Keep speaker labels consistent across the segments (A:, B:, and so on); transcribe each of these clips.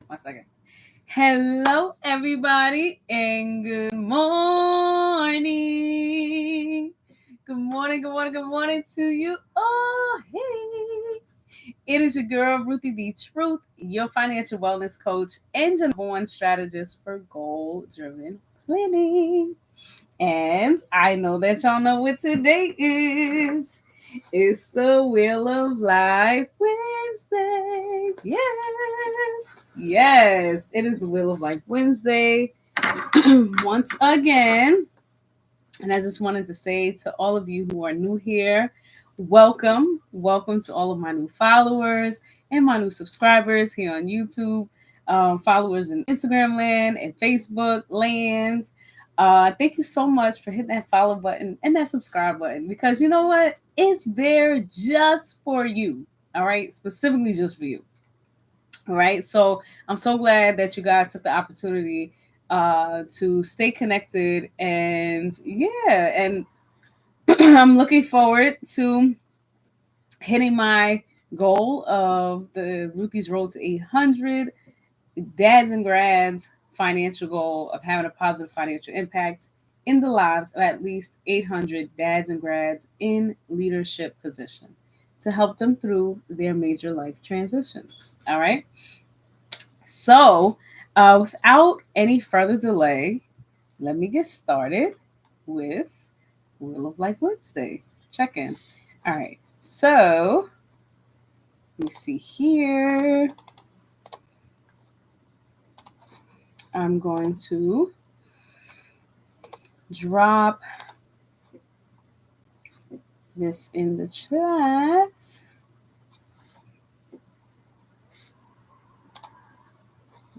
A: 1 second. Hello, everybody, and good morning. Good morning, good morning, good morning to you. Oh, hey. It is your girl, Ruthie the Truth, your financial wellness coach and your number one strategist for goal-driven planning. And I know that y'all know what today is. It's the Wheel of Life Wednesday. Yes, it is the Wheel of Life Wednesday once again. And I just wanted to say to all of you who are new here, welcome. Welcome to all of my new followers and my new subscribers here on YouTube, followers in Instagram land and Facebook land. Thank you so much for hitting that follow button and that subscribe button because you know what? It's there just for you. All right, specifically just for you. All right, so I'm so glad that you guys took the opportunity to stay connected and and I'm looking forward to hitting my goal of the Ruthie's Road to 800 dads and grads financial goal of having a positive financial impact in the lives of at least 800 dads and grads in leadership position to help them through their major life transitions. All right. So, without any further delay, let me get started with Wheel of Life Wednesday check in. All right. So, let me see here. I'm going to drop this in the chat.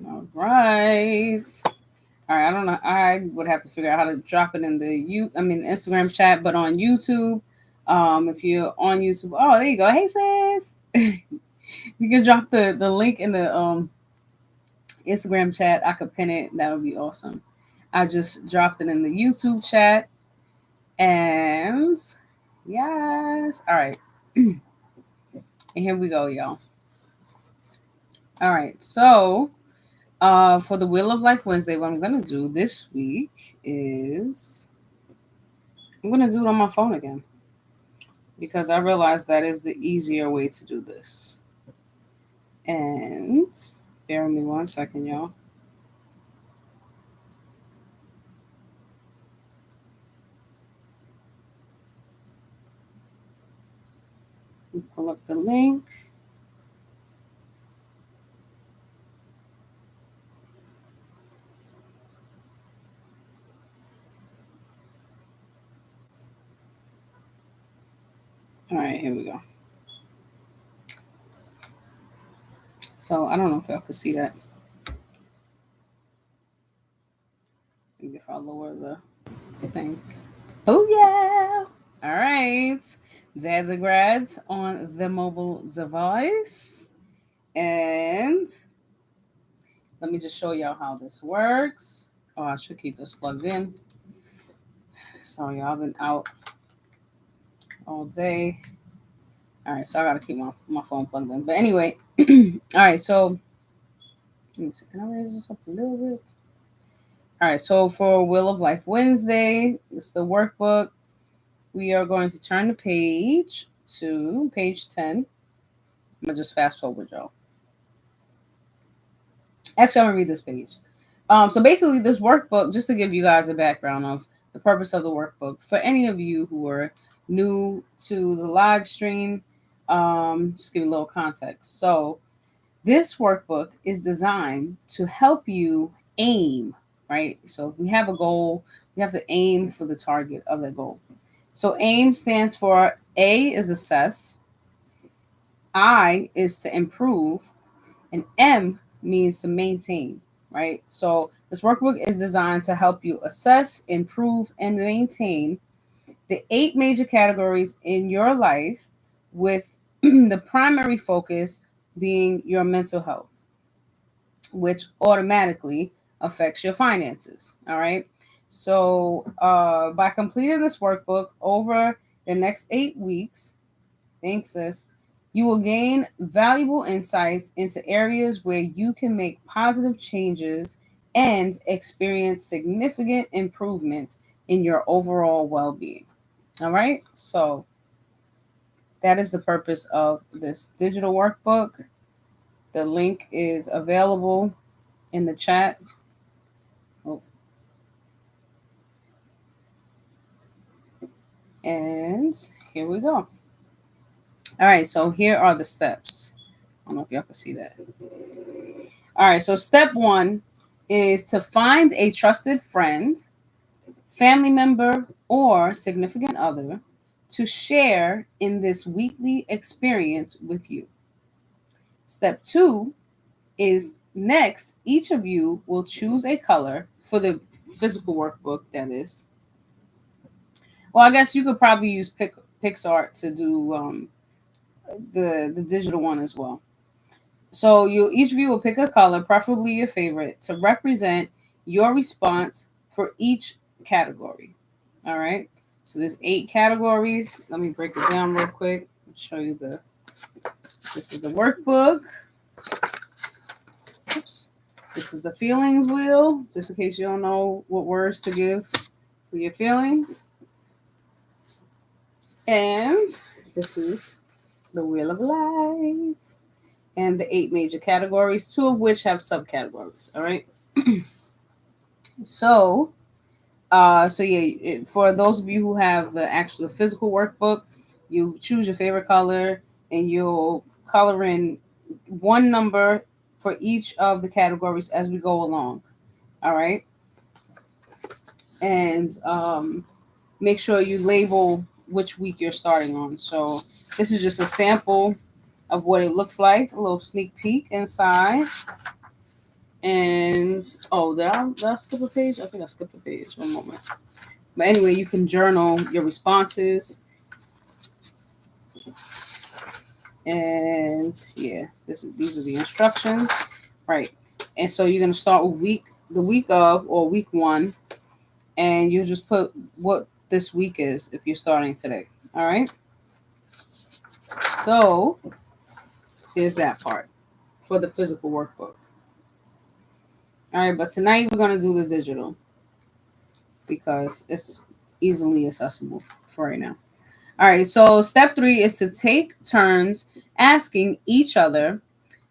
A: All right. All right. I don't know. I would have to figure out how to drop it in the Instagram chat, but on YouTube, if you're on YouTube, oh, there you go. Hey, sis. You can drop the link in the Instagram chat. I could pin it. That would be awesome. I just dropped it in the YouTube chat. And yes. All right. And here we go, y'all. All right. So for the Wheel of Life Wednesday, what I'm going to do this week is I'm going to do it on my phone again because I realized that is the easier way to do this. And bear with me 1 second, y'all. Pull up the link. All right, here we go. So I don't know if y'all can see that. Maybe if I lower the thing. Oh yeah! All right, dads and grads on the mobile device, and let me just show y'all how this works. Oh, I should keep this plugged in. Sorry, y'all, I've been out all day. All right, so I gotta keep my phone plugged in. But anyway, all right, so let me see. Can I raise this up a little bit? All right, so for Wheel of Life Wednesday, it's the workbook. We are going to turn the page to page 10. I'm gonna just fast forward, y'all. Actually, I'm gonna read this page. So basically, this workbook, just to give you guys a background of the purpose of the workbook, for any of you who are new to the live stream, just give you a little context. So this workbook is designed to help you aim, right? So if we have a goal, we have to aim for the target of that goal. So AIM stands for A is assess, I is to improve, and M means to maintain, right? So this workbook is designed to help you assess, improve, and maintain the 8 major categories in your life, with the primary focus being your mental health, which automatically affects your finances. All right. So by completing this workbook over the next 8 weeks, thanks, sis, You will gain valuable insights into areas where you can make positive changes and experience significant improvements in your overall well being. All right. So that is the purpose of this digital workbook. The link is available in the chat. Oh. And here we go. All right. So here are the steps. I don't know if y'all can see that. All right. So step 1 is to find a trusted friend, family member, or significant other to share in this weekly experience with you. Step 2 is next, each of you will choose a color for the physical workbook, that is. Well, I guess you could probably use PixArt to do the digital one as well. So each of you will pick a color, preferably your favorite, to represent your response for each category. All right. So there's 8 categories. Let me break it down real quick. Show you this is the workbook. Oops. This is the feelings wheel, just in case you don't know what words to give for your feelings. And this is the wheel of life. And the 8 major categories, 2 of which have subcategories. All right. So yeah, for those of you who have the actual physical workbook, you choose your favorite color and you'll color in one number for each of the categories as we go along. All right. And make sure you label which week you're starting on. So this is just a sample of what it looks like, a little sneak peek inside. And did I skip a page? I think I skipped a page. One moment. But anyway, you can journal your responses. And yeah, these are the instructions. Right. And so you're gonna start with the week of, or week 1, and you just put what this week is if you're starting today. All right. So there's that part for the physical workbook. All right, but tonight we're gonna do the digital because it's easily accessible for right now. All right, so step 3 is to take turns asking each other,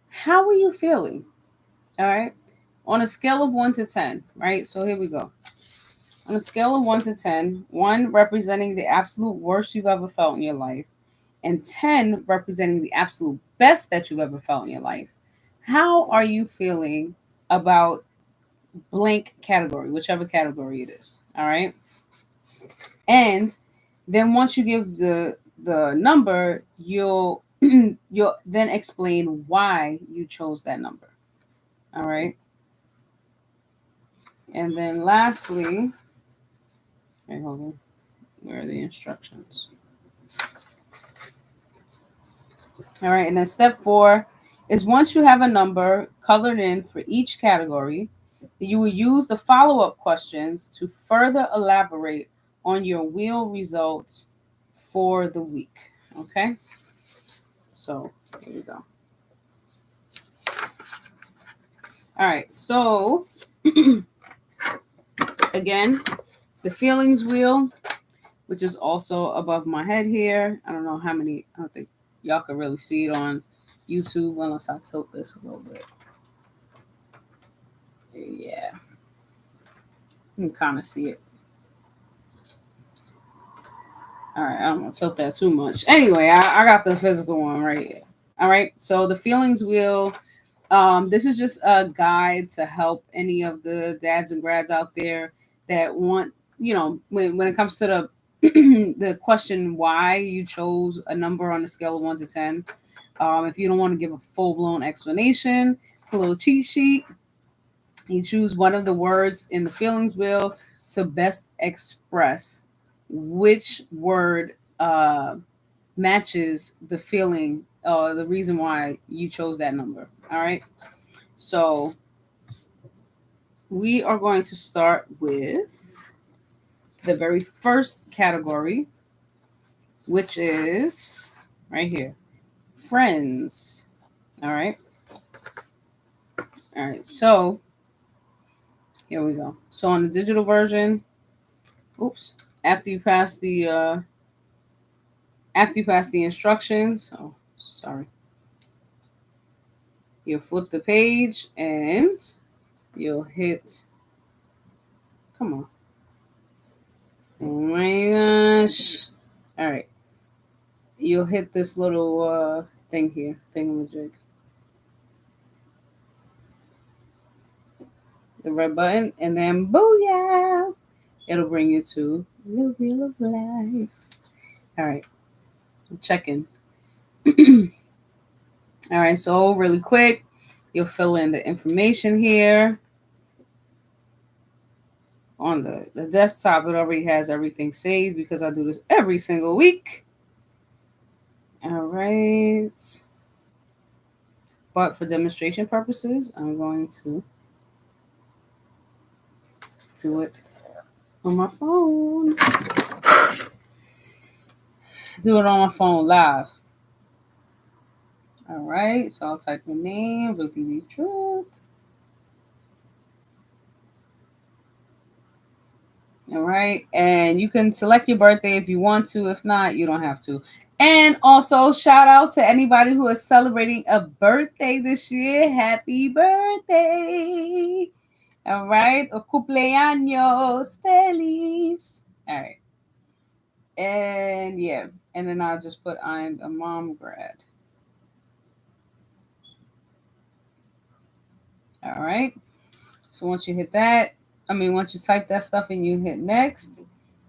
A: how are you feeling? All right, on a scale of 1 to 10, right? So here we go. On a scale of 1 to 10, 1 representing the absolute worst you've ever felt in your life, and 10 representing the absolute best that you've ever felt in your life. How are you feeling about blank category, whichever category it is? All right. And then once you give the number, you'll then explain why you chose that number. All right. And then lastly, okay, hold on. Where are the instructions? All right. And then step 4 is once you have a number colored in for each category, you will use the follow-up questions to further elaborate on your wheel results for the week. Okay. So here we go. All right. So again, the feelings wheel, which is also above my head here. I don't know how many, I don't think y'all can really see it on YouTube unless I tilt this a little bit. Yeah. You can kind of see it. All right, I don't want to tilt that too much. Anyway, I got the physical one right here. All right, so the feelings wheel. This is just a guide to help any of the dads and grads out there that want, when it comes to the the question why you chose a number on a scale of 1 to 10. If you don't want to give a full blown explanation, it's a little cheat sheet. You choose one of the words in the feelings wheel to best express which word matches the feeling or the reason why you chose that number. All right. So we are going to start with the very first category, which is right here, friends. All right. All right. So here we go. So on the digital version, oops. After you pass the instructions, oh sorry, you'll flip the page and you'll hit. Come on. Oh my gosh. All right. You'll hit this little thing here, thingamajig. The red button, and then booyah! It'll bring you to the wheel of life. All right. Check in. All right. So really quick, you'll fill in the information here. On the desktop, it already has everything saved because I do this every single week. All right. But for demonstration purposes, I'm going to do it on my phone. Do it on my phone live. All right. So I'll type my name, Ruthie Truth. All right. And you can select your birthday if you want to. If not, you don't have to. And also, shout out to anybody who is celebrating a birthday this year. Happy birthday. All right. O cumpleaños feliz. All right. And yeah. And then I'll just put I'm a mom grad. All right. So once you hit that, once you type that stuff and you hit next,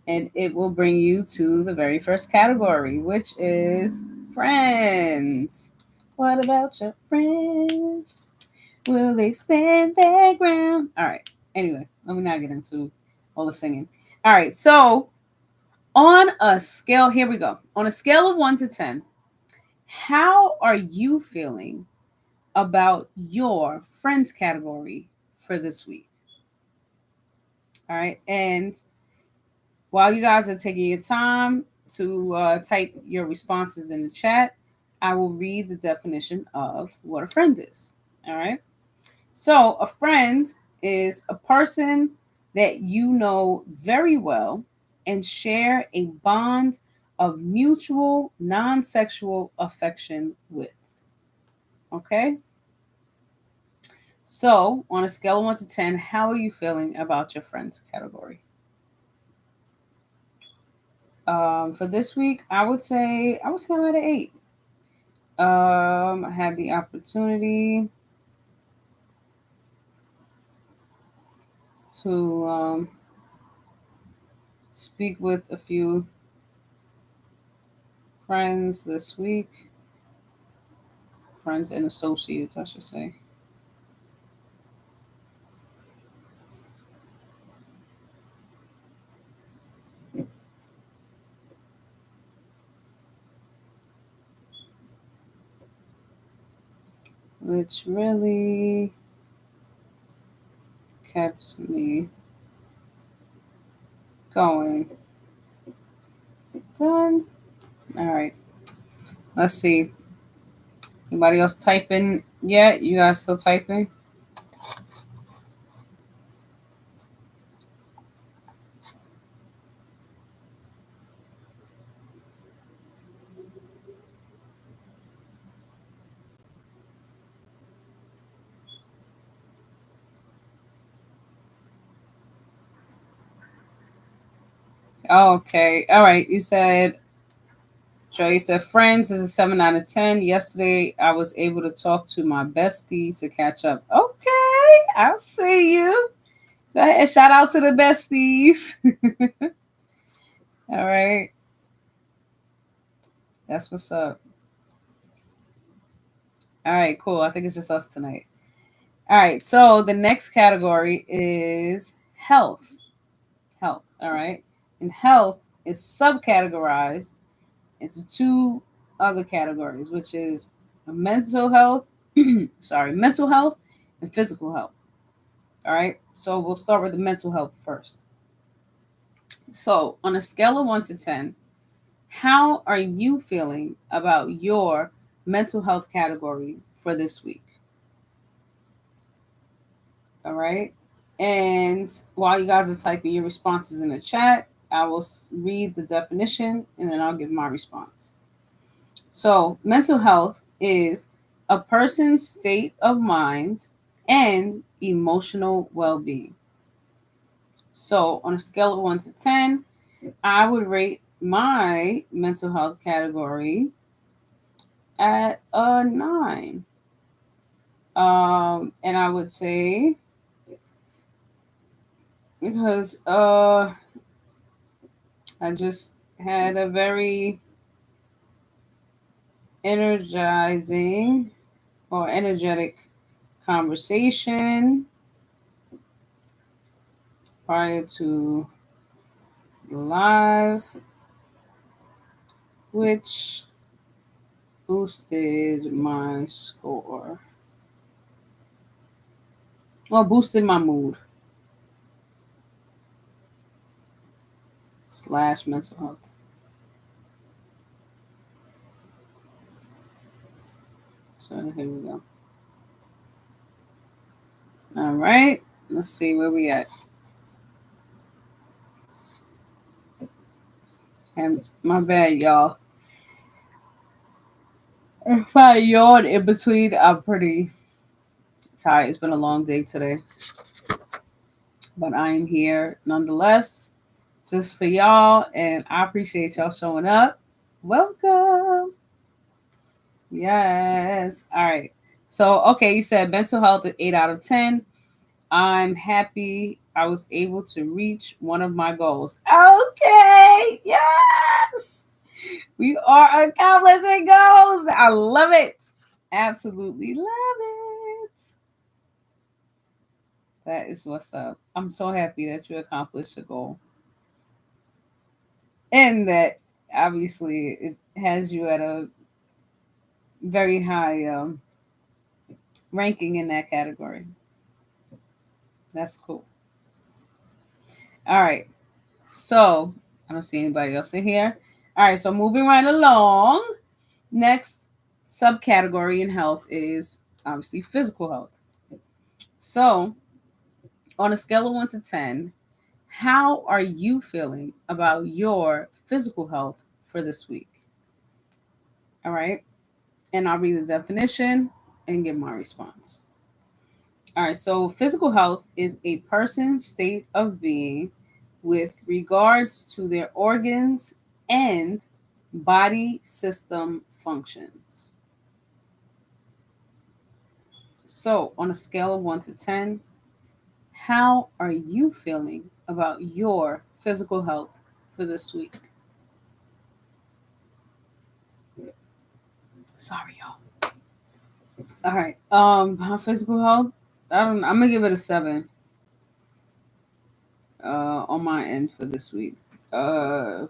A: and it will bring you to the very first category, which is friends. What about your friends? Will they stand their ground? All right. Anyway, let me not get into all the singing. All right. So on a scale, here we go. On a scale of 1 to 10, how are you feeling about your friends category for this week? All right. And while you guys are taking your time to type your responses in the chat, I will read the definition of what a friend is. All right. So, a friend is a person that you know very well and share a bond of mutual, non sexual affection with. Okay. So, on a scale of 1 to 10, how are you feeling about your friends category? For this week, I would say I'm at an 8. I had the opportunity to speak with a few friends this week, friends and associates, I should say. Which really kept me going. Done. All right. Let's see. Anybody else typing yet? You guys still typing? Okay. All right. You said, Joe, you said friends is a 7 out of 10. Yesterday, I was able to talk to my besties to catch up. Okay. I see you. Go ahead. Shout out to the besties. All right. That's what's up. All right, cool. I think it's just us tonight. All right. So the next category is health. Health. All right. And health is subcategorized into 2 other categories, which is mental health, mental health and physical health. All right. So we'll start with the mental health first. So on a scale of 1 to 10, how are you feeling about your mental health category for this week. All right. And while you guys are typing your responses in the chat, I will read the definition and then I'll give my response. So, mental health is a person's state of mind and emotional well being. So, on a scale of 1 to 10, I would rate my mental health category at a 9. And I would say, because I just had a very energizing or energetic conversation prior to the live, which boosted my score. Well, boosted my mood / mental health. So here we go. All right, let's see where we at. And my bad, y'all. If I yawn in between, I'm pretty tired. It's been a long day today. But I am here nonetheless, just for y'all, and I appreciate y'all showing up. Welcome. Yes. All right. So, okay, you said mental health at 8 out of 10. I'm happy I was able to reach one of my goals. Okay. Yes. We are accomplishing goals. I love it. Absolutely love it. That is what's up. I'm so happy that you accomplished a goal. And that obviously it has you at a very high ranking in that category. That's cool. All right. So I don't see anybody else in here. All right. So moving right along. Next subcategory in health is obviously physical health. So on a scale of 1 to 10, how are you feeling about your physical health for this week? All right. And I'll read the definition and give my response. All right. So physical health is a person's state of being with regards to their organs and body system functions. So, on a scale of 1 to 10, how are you feeling about your physical health for this week? Sorry, y'all. All right. My physical health, I'm gonna give it a 7. On my end for this week. My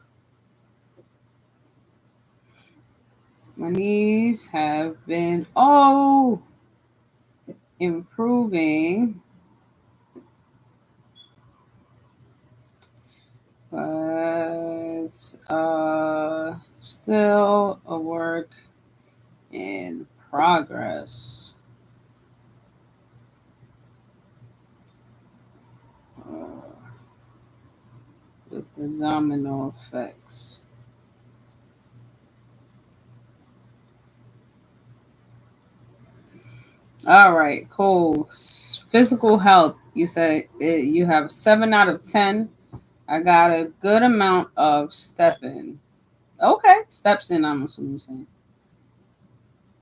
A: knees have been improving, but still a work in progress. With the domino effects. All right, cool. Physical health. You said you have 7 out of 10. I got a good amount of stepping. Okay, steps in. I'm assuming saying.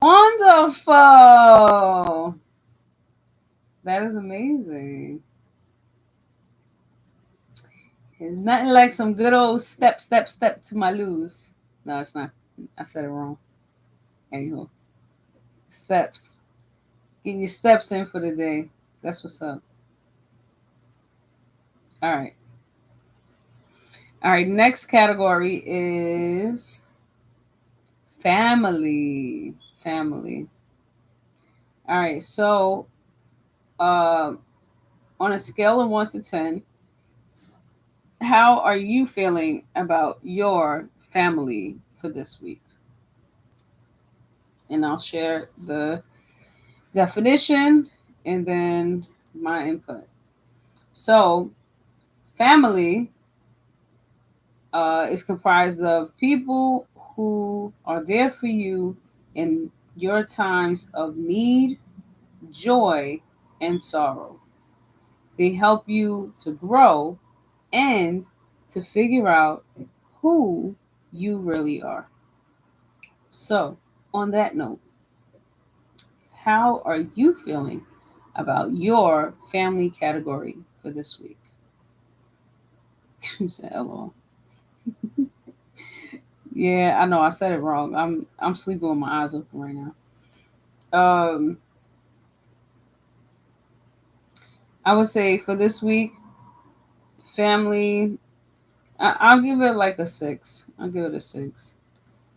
A: Wonderful. That is amazing. It's nothing like some good old step to my lose. No, it's not. I said it wrong. Anywho, steps. Getting your steps in for the day. That's what's up. All right. All right. Next category is family. Family. All right. So, on a scale of 1 to 10, how are you feeling about your family for this week? and I'll share the definition and then my input. So, family is comprised of people who are there for you in your times of need, joy, and sorrow. They help you to grow and to figure out who you really are. So, on that note, how are you feeling about your family category for this week? You said hello. Yeah, I know I said it wrong. I'm sleeping with my eyes open right now. Um, I would say for this week, family. I'll give it like a six. I'll give it a six.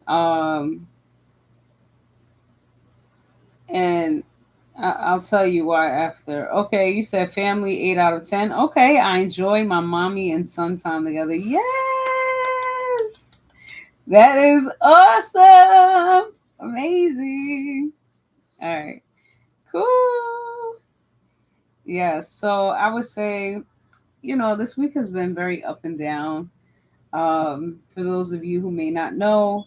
A: Um, and I'll tell you why after. Okay, you said family 8 out of 10. Okay, I enjoy my mommy and son time together. Yes, that is awesome, amazing. All right, cool. Yeah, so I would say, this week has been very up and down. For those of you who may not know,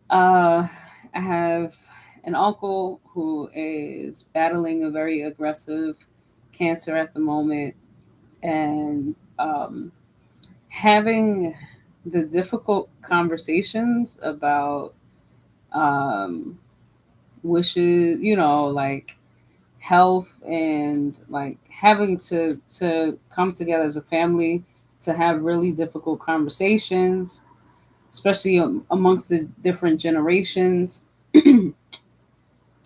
A: uh, I have an uncle who is battling a very aggressive cancer at the moment, and having the difficult conversations about um, wishes, like health, and like having to come together as a family to have really difficult conversations, especially amongst the different generations.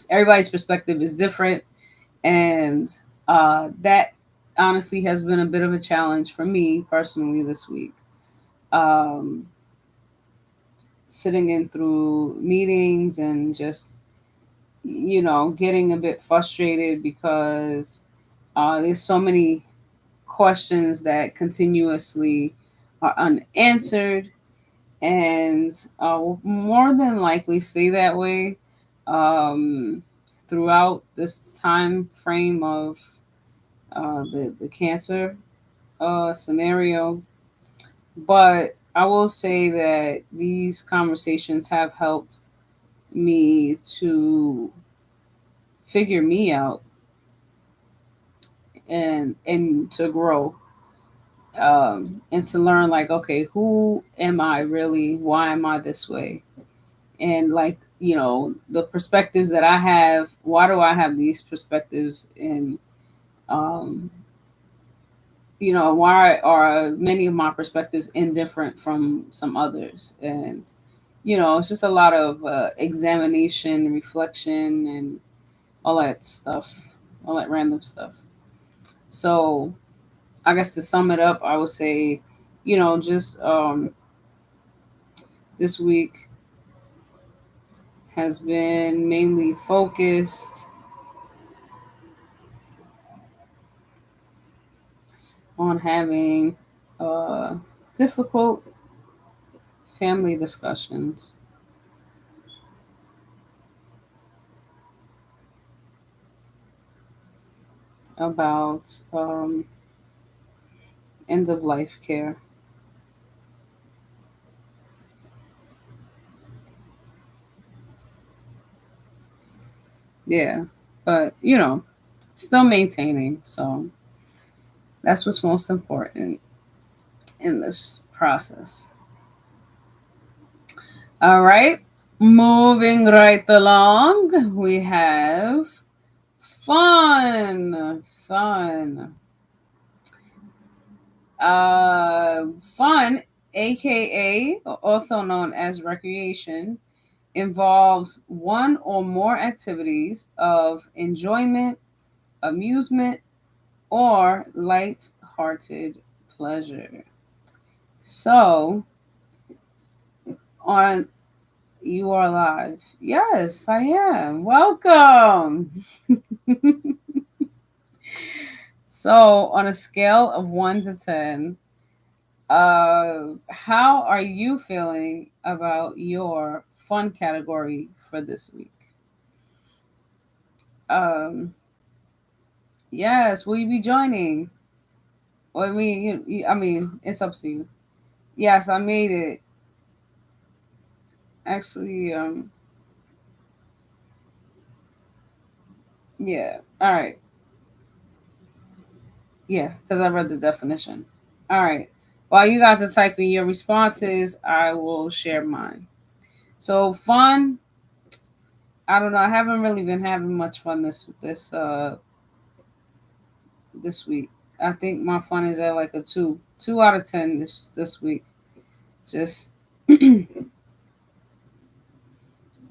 A: Everybody's perspective is different, and that honestly has been a bit of a challenge for me personally this week. um, Sitting in through meetings and just getting a bit frustrated because there's so many questions that continuously are unanswered, and will more than likely stay that way um, throughout this time frame of the cancer scenario. But I will say that these conversations have helped me to figure me out and to grow, and to learn, like, okay, who am I really? Why am I this way? And like, the perspectives that I have, why do I have these perspectives? And um, why are many of my perspectives indifferent from some others? And it's just a lot of examination, reflection, and all that stuff, all that random stuff. So I guess to sum it up, I would say, just this week has been mainly focused on having uh, difficult family discussions about end of life care. Yeah, but still maintaining. So that's what's most important in this process. All right, moving right along, we have fun. Fun. Fun, aka also known as recreation, involves one or more activities of enjoyment, amusement, or light-hearted pleasure. So, on you are live. Yes, I am. Welcome. So, on a scale of 1 to 10, how are you feeling about your fun category for this week. Yes, will you be joining? Well, I mean, I mean, it's up to you. Yes, I made it. Actually, yeah. All right. Yeah, because I read the definition. All right. While you guys are typing your responses, I will share mine. So fun. I don't know. I haven't really been having much fun this week. I think my fun is at like a 2 out of 10 this week. Just a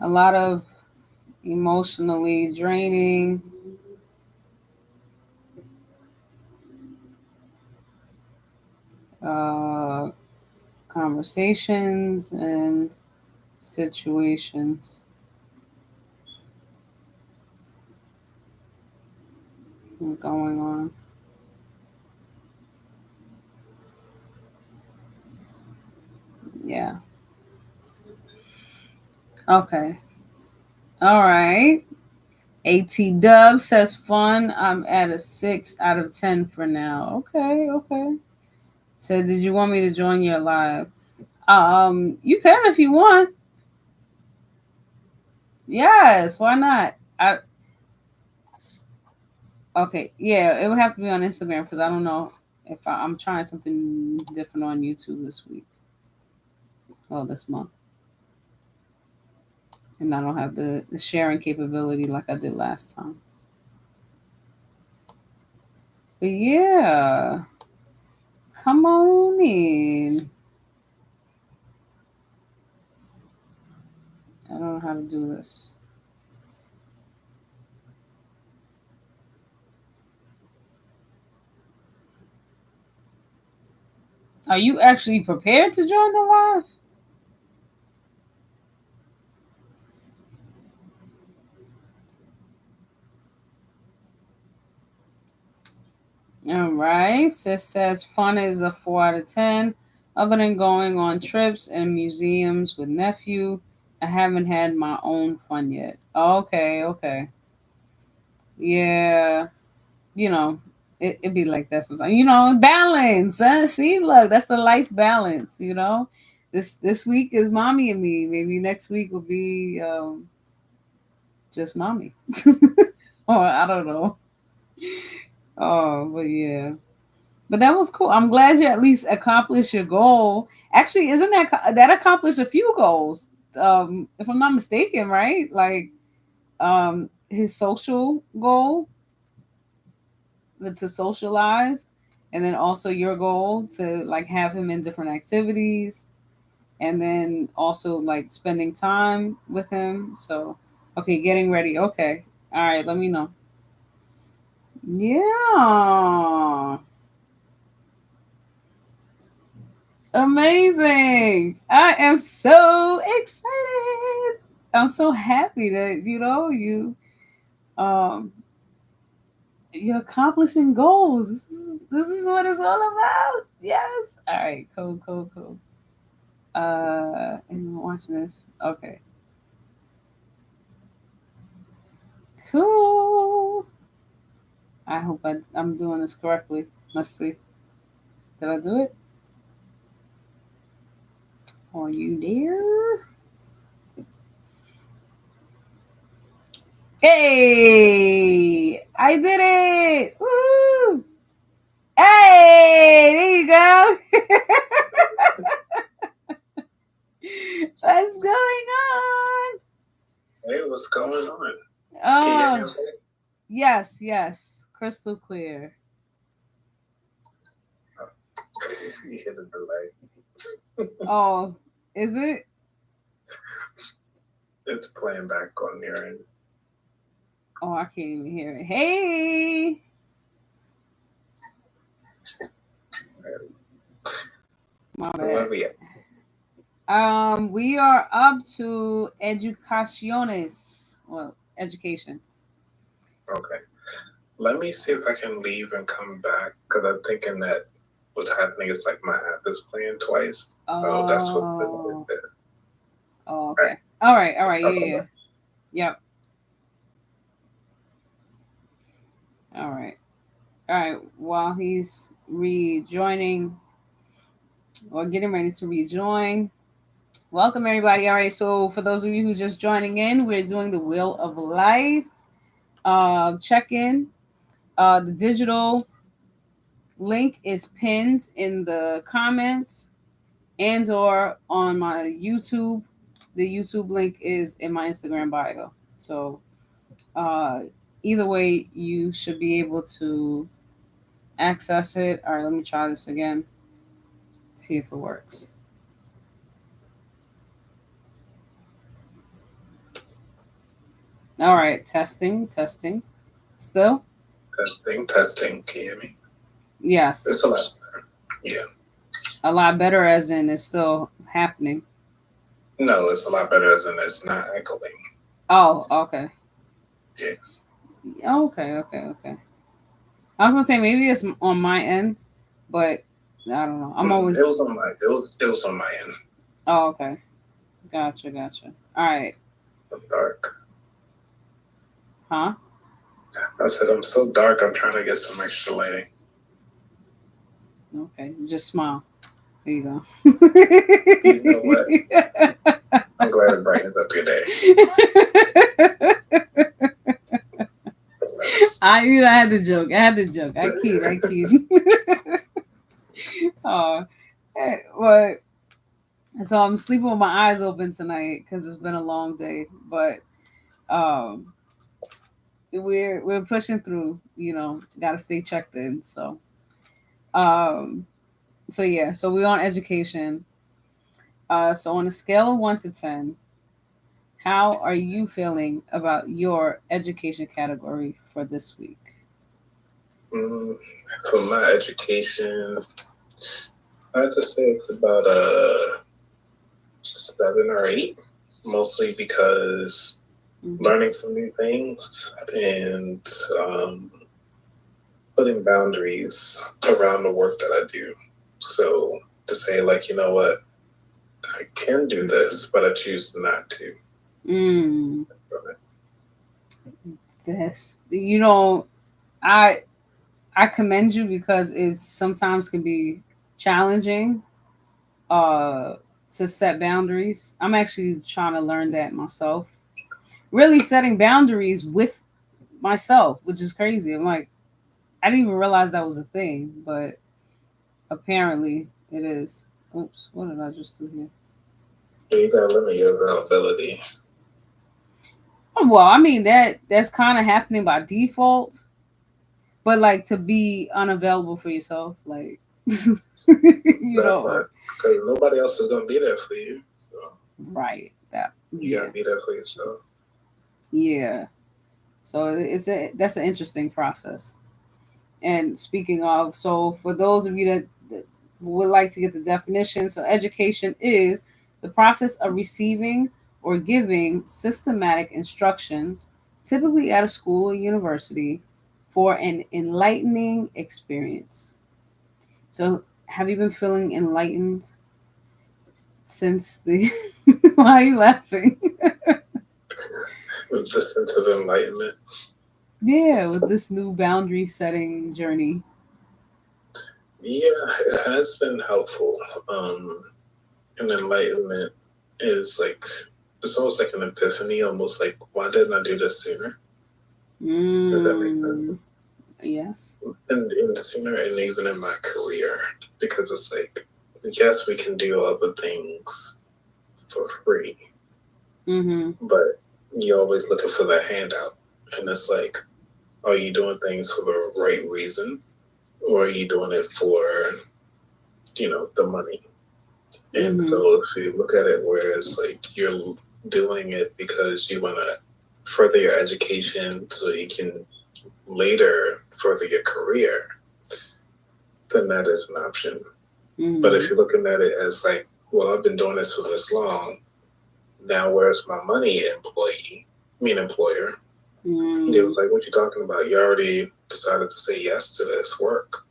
A: lot of emotionally draining. Uh, Conversations and situations going on. Yeah. Okay. All right. AT Dub says fun. I'm at a 6 out of 10 for now. Okay. Okay. So did you want me to join your live? You can if you want. Yes. Why not? Okay. Yeah. It would have to be on Instagram because I don't know if I'm trying something different on YouTube this week. Well, this month. And I don't have the sharing capability like I did last time. But yeah, come on in. I don't know how to do this. Are you actually prepared to join the live? All right. Sis says fun is a 4 out of 10. Other than going on trips and museums with nephew, I haven't had my own fun yet. Okay, okay. Yeah. You know, it be like that sometimes. You know, balance. Huh? See, look, that's the life balance. You know, this week is mommy and me. Maybe next week will be just mommy, or I don't know. Oh, but yeah. But that was cool. I'm glad you at least accomplished your goal. Actually, isn't that accomplished a few goals? If I'm not mistaken, right? Like his social goal to socialize, and then also your goal to like have him in different activities, and then also like spending time with him. So okay, getting ready. Okay, all right, let me know. Yeah, amazing. I am so excited. I'm so happy that um you're accomplishing goals. This is what it's all about. Yes. All right. Cool. Cool. Cool. And I'm watching this. Okay. Cool. I hope I'm doing this correctly. Let's see. Did I do it? Are you there? Hey, I did it! Woo! Hey, there you go. What's going on?
B: Hey, what's going on? Can you hear me
A: Oh,
B: okay?
A: yes, yes, crystal clear.
B: You hit a delay.
A: Oh, is it?
B: It's playing back on your end.
A: Oh, I can't even hear it. Hey, my
B: Where
A: bad.
B: we at?
A: We are up to educaciones. Well, education.
B: Okay. Let me see if I can leave and come back because I'm thinking that what's happening is like my app is playing twice. Oh, that's what it
A: Oh,
B: is.
A: oh,
B: All right.
A: okay. All right, all right. Yeah,
B: I'll come
A: yeah.
B: back.
A: Yep. All right. All right. While he's rejoining or getting ready to rejoin, welcome everybody. All right. So for those of you who just joining in, we're doing the Wheel of Life check in. The digital link is pinned in the comments and or on my YouTube. The YouTube link is in my Instagram bio. So uh, either way, you should be able to access it. All right, let me try this again. See if it works. All right, testing, testing. Still?
B: Testing, testing. Can you hear me?
A: Yes.
B: It's a lot better. Yeah.
A: A lot better, as in it's still happening.
B: No, it's a lot better as in it's not echoing.
A: Oh, okay.
B: Yeah.
A: Okay, okay, okay. I was gonna say maybe it's on my end, but I don't know. I'm
B: It
A: always.
B: was on my it was on my end.
A: Oh, okay. Gotcha, gotcha. All right.
B: I'm dark.
A: Huh?
B: I said I'm so dark. I'm trying to get some extra lighting.
A: Okay. Just smile. There you go.
B: You know what? I'm glad it brightens up your day.
A: I had to joke. I had to joke. I kid. I kid. Oh, well, so I'm sleeping with my eyes open tonight because it's been a long day. But um, we're pushing through. Got to stay checked in. Um, so yeah. So we're on education. So on a scale of 1 to 10, how are you feeling about your education category for this week?
B: Mm, for my education, I have to say it's about 7 or 8, mostly because learning some new things and putting boundaries around the work that I do. So to say, like, you know what, I can do this, but I choose not to.
A: Mm, this, I I commend you because it sometimes can be challenging uh to set boundaries. I'm actually trying to learn that myself. Really setting boundaries with myself, which is crazy. I'm like, I didn't even realize that was a thing, but apparently it is. Oops, what did I just do here?
B: You gotta limit your availability.
A: Well, I mean that's kind of happening by default, but like to be unavailable for yourself, like
B: That part, because nobody else is gonna be there for you. So
A: right? That
B: you
A: yeah,
B: gotta be there for yourself.
A: yeah. So that's an interesting process. And speaking of, so for those of you that would like to get the definition, so education is the process of receiving or giving systematic instructions, typically at a school or university, for an enlightening experience. So, have you been feeling enlightened since the? Why are you laughing?
B: With the sense of enlightenment.
A: Yeah, with this new boundary setting journey.
B: Yeah, it has been helpful. Um, and enlightenment is like it's almost like an epiphany, almost like why didn't I do this sooner? Does that make sense?
A: Yes.
B: And sooner, and even in my career, because it's like yes, we can do other things for free, but you're always looking for that handout, and it's like, are you doing things for the right reason, or are you doing it for the money? And so if you look at it where it's like you're doing it because you want to further your education so you can later further your career, then that is an option. But if you're looking at it as like, well, I've been doing this for this long, now where's my money, employer? It was like, what you talking about? You already decided to say yes to this work.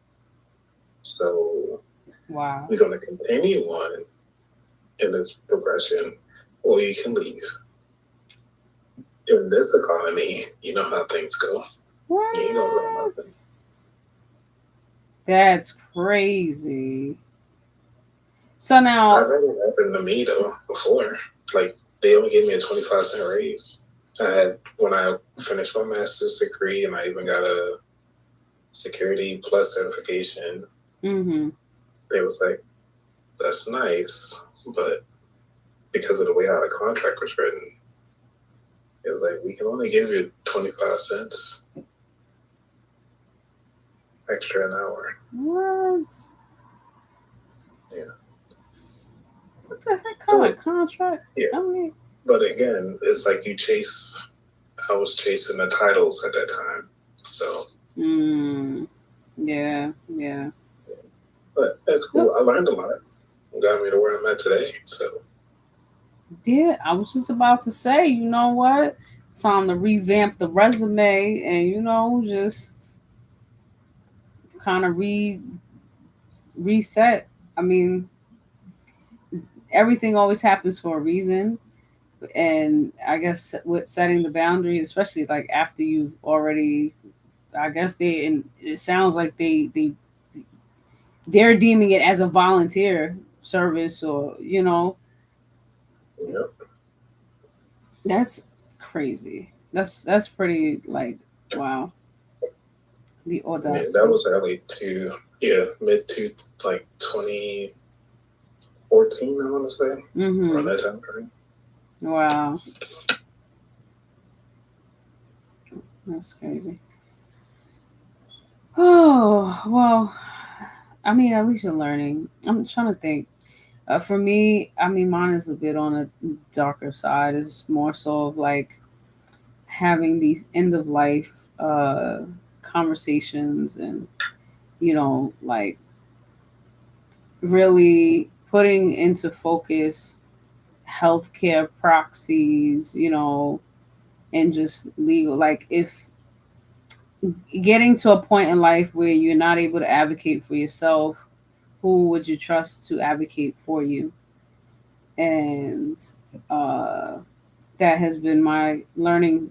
B: So
A: Wow.
B: we're going to continue on in this progression, or you can leave. in this economy, you know how things go.
A: What?
B: You ain't gonna learn nothing.
A: That's crazy. So now,
B: I've had it happen to me though before. Like they only gave me a 25-cent raise. I had when I finished my master's degree, and I even got a security plus certification.
A: mm-hmm.
B: They was like, "That's nice," but because of the way how the contract was written, it was like we can only give you 25 cents extra an hour.
A: What?
B: Yeah.
A: What the heck kind of contract?
B: Yeah.
A: I mean,
B: but again, it's like I was chasing the titles at that time. So.
A: Yeah.
B: But that's cool. I learned a lot. Got me to where I'm at today. So.
A: Yeah, I was just about to say, you know what? It's time to revamp the resume and just kind of reset. I mean, everything always happens for a reason. And I guess with setting the boundary, especially like after you've already, I guess and it sounds like they're deeming it as a volunteer service, or
B: Yep.
A: that's crazy. That's pretty, like, wow, the
B: Yeah,
A: audacity.
B: that was mid to like 2014, I want to say. Around that time frame.
A: Wow, that's crazy. Oh well, I mean, at least you're learning. I'm trying to think. For me, I mean, mine is a bit on a darker side. It's more so of like having these end of life conversations, and like really putting into focus healthcare proxies, and just legal. Like, if getting to a point in life where you're not able to advocate for yourself, who would you trust to advocate for you? And uh, that has been my learning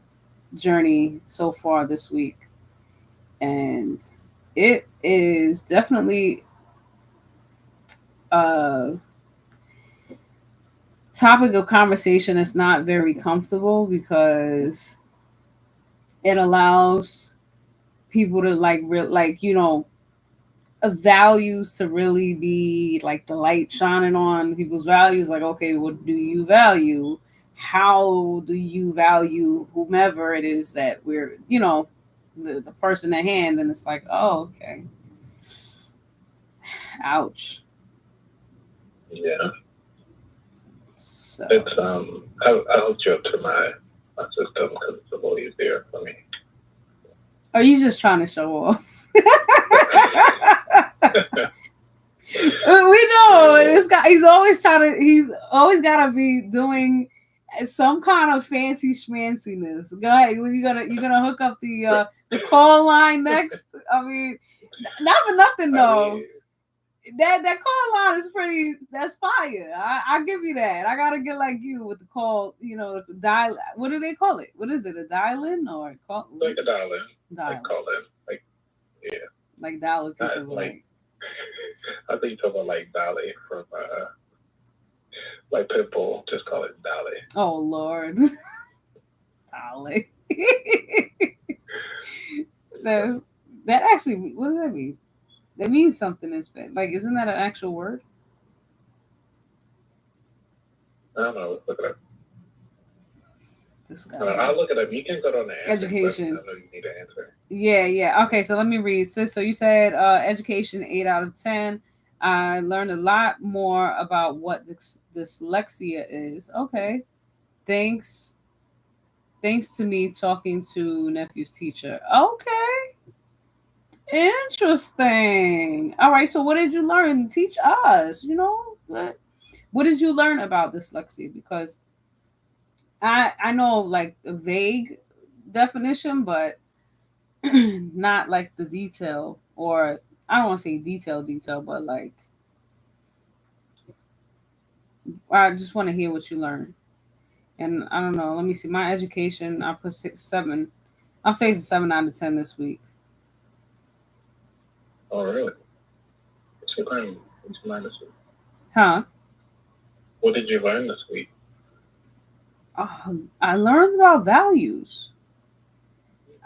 A: journey so far this week. And it is definitely a topic of conversation that's not very comfortable, because it allows people to values to really be like the light shining on people's values. Like, okay, what do you value? How do you value whomever it is that we're, the person at hand? And it's like, oh, okay. Ouch.
B: Yeah.
A: So,
B: It's I hooked you up to my system because it's a little easier for me.
A: are you just trying to show off? We know this guy. He's always trying to. He's always got to be doing some kind of fancy schmanciness. Go ahead. You gonna hook up the call line next? I mean, not for nothing though.
B: I mean,
A: that call line is pretty. That's fire. I give you that. I gotta get like you with the call. Dial. What do they call it? What is it? A dial in or call?
B: like a dial in.
A: Dial.
B: Like call in. Like, yeah.
A: Like dial teacher.
B: Like I think you talk about like Dolly from like Pitbull. Just call it Dolly.
A: Oh Lord. Dolly. that actually, what does that mean? That means something in Spanish. Like, isn't that an actual word?
B: I don't know. Look it up.
A: This guy.
B: I'll look it up. You can go on the
A: education.
B: I know you need an answer.
A: Yeah. Okay, so let me read. So you said education 8 out of 10. I learned a lot more about what dyslexia is. Okay. Thanks to me talking to nephew's teacher. Okay. Interesting. All right. So what did you learn? Teach us. What did you learn about dyslexia? Because I know like a vague definition, but not like the detail, or I don't want to say detail, but like I just want to hear what you learned. And I don't know. Let me see. My education, I put 6, 7. I'll say it's a 7 out of 10 this week.
B: Oh, really? What you learn? What you learn this week?
A: Huh?
B: What did you learn this week?
A: I learned about values.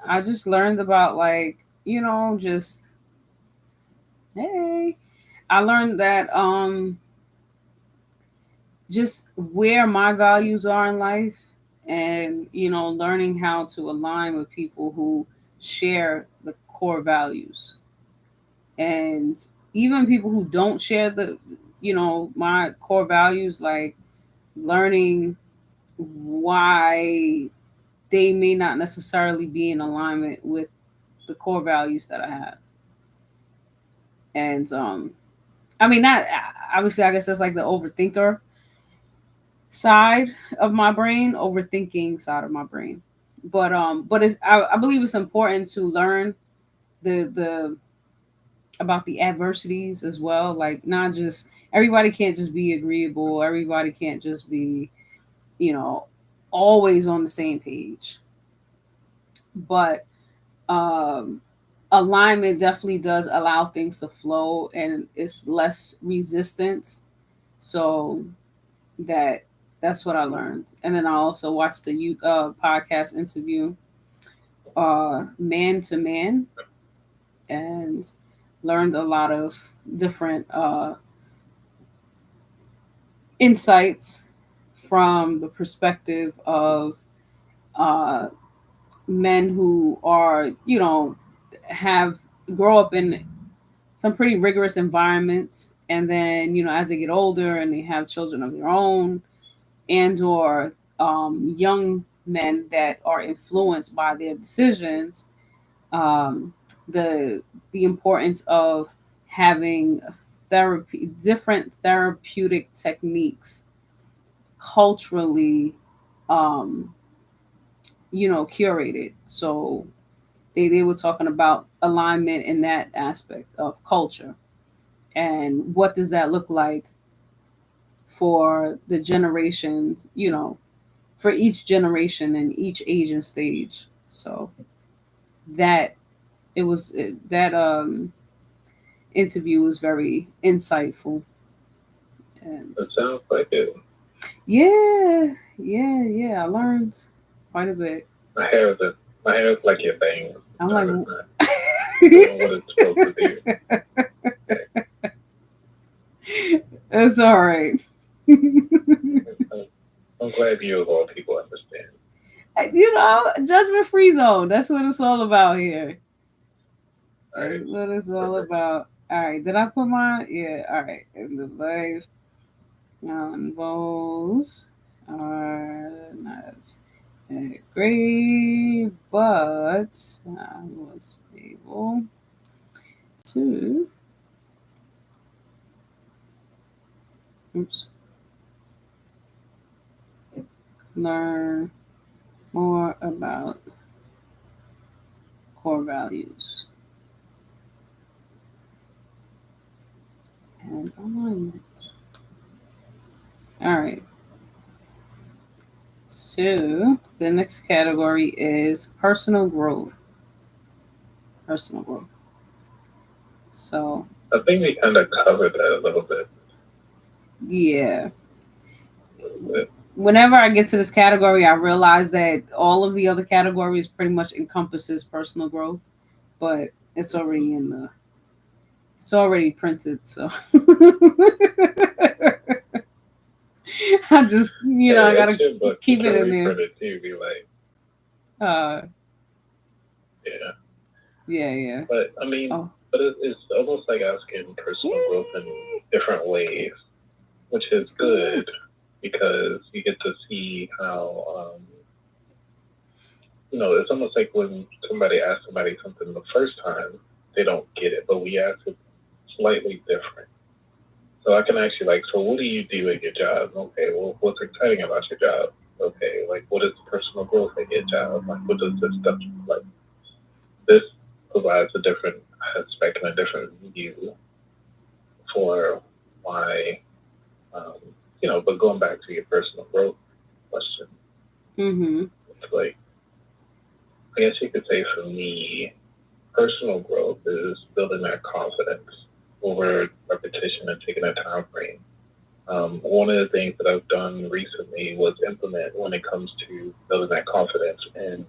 A: I just learned about like, just hey. I learned that just where my values are in life, and learning how to align with people who share the core values, and even people who don't share my core values, like learning why they may not necessarily be in alignment with the core values that I have. And I mean, that obviously, I guess that's like the overthinker side of my brain, overthinking side of my brain. But I believe it's important to learn the about the adversities as well. Like, not just everybody can't just be agreeable. Everybody can't just be, you know, always on the same page. But um, alignment definitely does allow things to flow, and it's less resistance. So that that's what I learned. And then I also watched the podcast interview, Man to Man, and learned a lot of different insights from the perspective of uh, men who are, have grow up in some pretty rigorous environments, and then as they get older and they have children of their own, and or young men that are influenced by their decisions, um, the the importance of having different therapeutic techniques culturally, um, curated. So they were talking about alignment in that aspect of culture, and what does that look like for the generations, for each generation and each age and stage. So that that interview was very insightful. And
B: It sounds like it.
A: yeah, I learned quite a bit.
B: My hair is my hair is like your thing.
A: I'm like,
B: It's not doing what it's supposed to do.
A: it's all right.
B: I'm glad you of all people understand.
A: Judgment free zone. That's what it's all about here.
B: All right.
A: That's what it's all about. All right, did I put mine? Yeah, all right. And the life those are not that great, but I was able to, oops, learn more about core values and alignment. All right. So the next category is personal growth. Personal growth. So
B: I think we kind of covered that a little bit.
A: yeah. Whenever I get to this category, I realize that all of the other categories pretty much encompasses personal growth, but it's already it's already printed. So I just, I gotta keep it in there.
B: Too, be like,
A: Uh,
B: yeah.
A: yeah.
B: But I mean, but it's almost like asking personal growth in different ways, which is good because you get to see how, it's almost like when somebody asks somebody something the first time, they don't get it, but we ask it slightly different. So I can ask you, like, so what do you do at your job? Okay, well, what's exciting about your job? Okay, like, what is personal growth at your job? Like, what does this stuff look like? This provides a different aspect and a different view for why, but going back to your personal growth question,
A: Mm-hmm.
B: It's like, I guess you could say for me, personal growth is building that confidence over repetition and taking a time frame. One of the things that I've done recently was implement when it comes to building that confidence and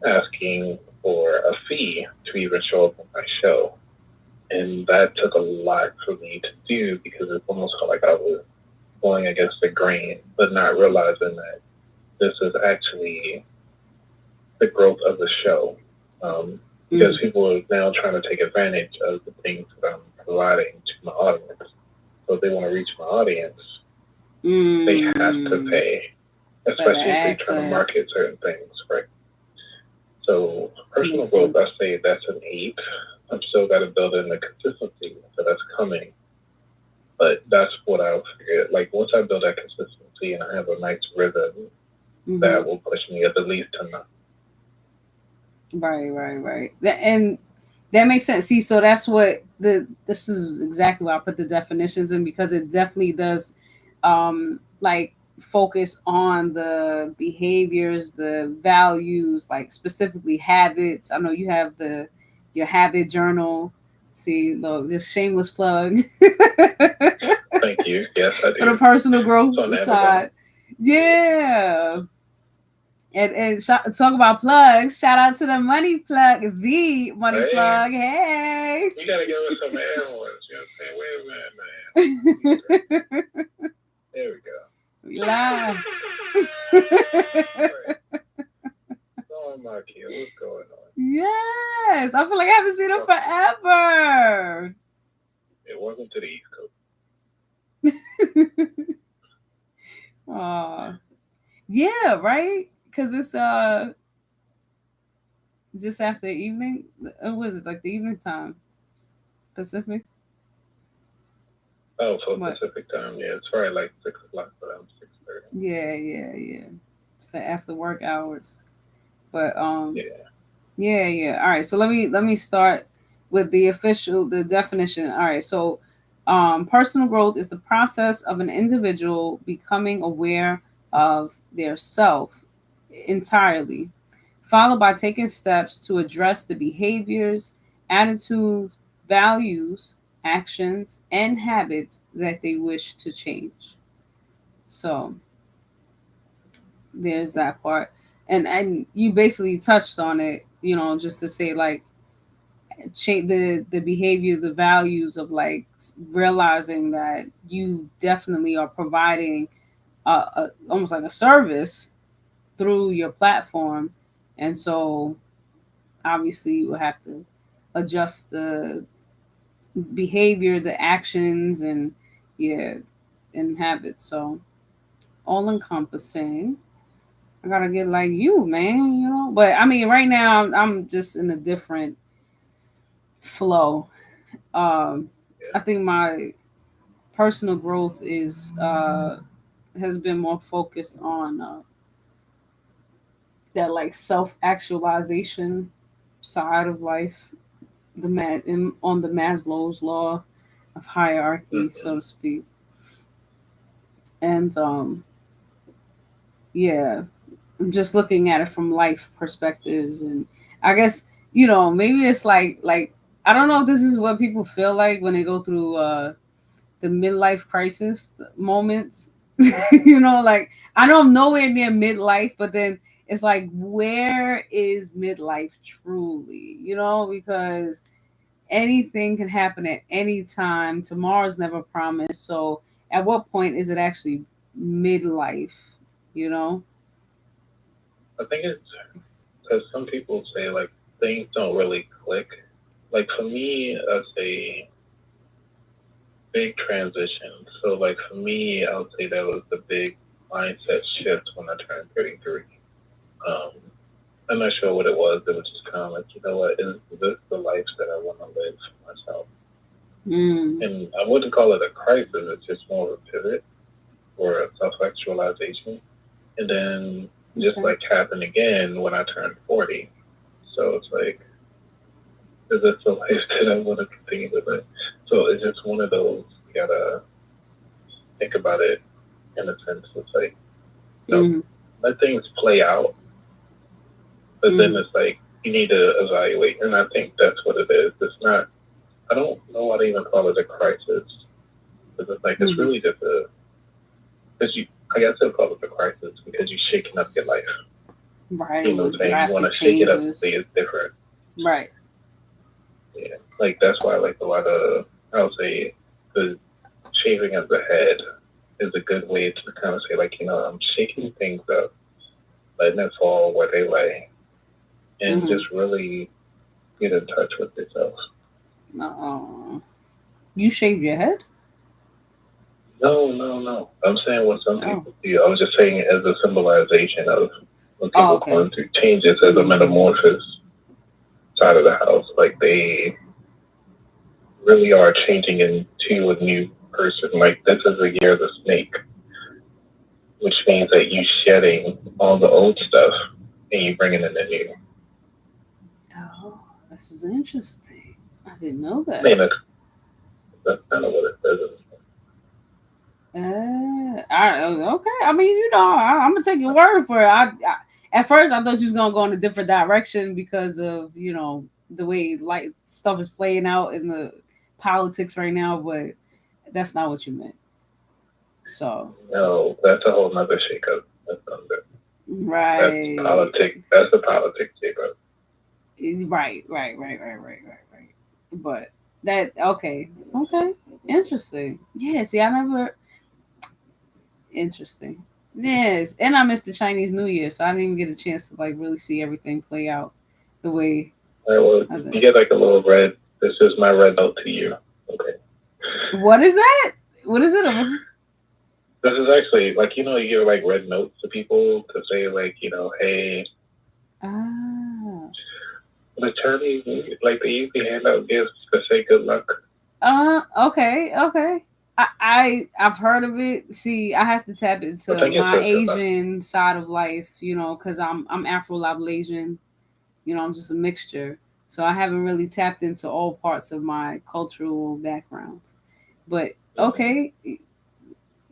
B: asking for a fee to even show up on my show. And that took a lot for me to do because it almost felt like I was going against the grain, but not realizing that this is actually the growth of the show. Because people are now trying to take advantage of the things that I'm providing to my audience. So if they want to reach my audience, they have to pay, especially if they're trying to market certain things, right? So personal growth, I say that's an 8. I'm still got to build in the consistency, so that's coming. But that's what I've figured. Like once I build that consistency and I have a nice rhythm, that will push me at the least to 9.
A: Right. And that makes sense. See, so that's what this is exactly why I put the definitions in, because it definitely does like focus on the behaviors, the values, like specifically habits. I know you have your habit journal. See, look, just shameless plug.
B: Thank you. Yes, I do.
A: For the personal growth side. Yeah. And talk about plugs. Shout out to the money plug, the money plug. Hey,
B: you gotta give us some air horns. You know what I'm saying? Wait a minute, man. There we go.
A: We live.
B: Oh my kid, what's going on?
A: Yes, I feel like I haven't seen him forever.
B: It wasn't to the East Coast.
A: Yeah, right. Because it's just after evening. What is it, like the evening time? Pacific.
B: Oh, so Pacific time, yeah. It's probably like 6 o'clock, but I'm 6:30.
A: Yeah. It's the after work hours. But yeah. All right. So let me start with the definition. All right. So personal growth is the process of an individual becoming aware of their self entirely, followed by taking steps to address the behaviors, attitudes, values, actions, and habits that they wish to change. So there's that part. And you basically touched on it, just to say like change the behavior, the values of like realizing that you definitely are providing almost like a service through your platform, and so obviously you will have to adjust the behavior, the actions, and yeah, and habits. So all encompassing. I gotta get like you, man. But I mean, right now I'm just in a different flow. I think my personal growth is has been more focused on that like self actualization side of life, on the Maslow's law of hierarchy, so to speak. And yeah, I'm just looking at it from life perspectives, and I guess maybe it's like I don't know if this is what people feel like when they go through the midlife crisis moments. Like I know I'm nowhere near midlife, but then it's like, where is midlife truly? Because anything can happen at any time. Tomorrow's never promised. So at what point is it actually midlife? You know?
B: I think it's because some people say like things don't really click. Like for me, that's a big transition. So like for me, I would say that was the big mindset shift when I turned 33. Um, I'm not sure what it was. It was just kind of like, you know what, is this the life that I want to live for myself? And I wouldn't call it a crisis. It's just more of a pivot or a self-actualization. And then just like happened again when I turned 40. So it's like, is this the life that I want to continue to live? So it's just one of those, you gotta think about it in a sense. It's like, no, let things play out, but then it's like you need to evaluate, and I think that's what it is. It's not. I don't know why they even call it a crisis, because it's like it's really just a. Because you, I guess they'll call it a crisis because you're shaking up your life.
A: Right.
B: You know what I'm saying? You want to shake it up and say it's different.
A: Right.
B: Yeah, like that's why like a lot of I would say the shaving of the head is a good way to kind of say like I'm shaking things up, letting it fall where they lay, and just really get in touch with yourself.
A: You shave your head?
B: No. I'm saying what some people do. I was just saying it as a symbolization of when people going through changes as a metamorphosis side of the house. Like they really are changing into a new person. Like this is the year of the snake, which means that you shedding all the old stuff and you bringing in the new.
A: Oh, this is interesting. I didn't know that.
B: I mean, that's kind of what it says.
A: Okay. I mean, I'm gonna take your word for it. At first I thought you was gonna go in a different direction because of the way like stuff is playing out in the politics right now, but that's not what you meant. So
B: no, that's a whole nother shakeup. That's under.
A: Right.
B: That's politics. That's a politics shakeup.
A: Right. But that okay. Interesting. Yeah. See, I never. Interesting. Yes, and I missed the Chinese New Year, so I didn't even get a chance to like really see everything play out the way.
B: You get like a little red. This is my red note to you. Okay.
A: What is that? What is it?
B: This is actually like you give like red notes to people to say like hey. The Chinese like they usually hand out gifts to say good luck.
A: Okay. I've heard of it. See, I have to tap into my Asian side of life, because I'm Afro-Lablasian. I'm just a mixture. So I haven't really tapped into all parts of my cultural backgrounds. But okay,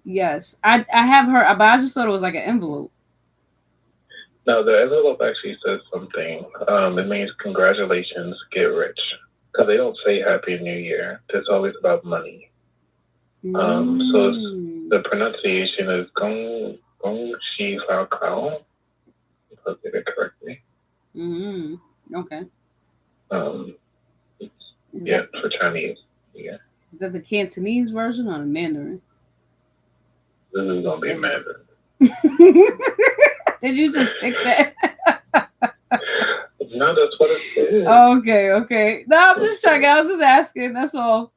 A: yes, I have heard, but I just thought it was like an envelope.
B: No, the envelope actually says something. It means congratulations, get rich. Because they don't say Happy New Year. It's always about money. So the pronunciation is Gong Shi Lao Kao. If I did it correctly.
A: Okay.
B: For Chinese. Yeah.
A: Is that the Cantonese version or the Mandarin?
B: This is gonna be Mandarin.
A: Did you just pick that?
B: No, that's what it is.
A: Okay. No, I'm just checking. I was just asking. That's all.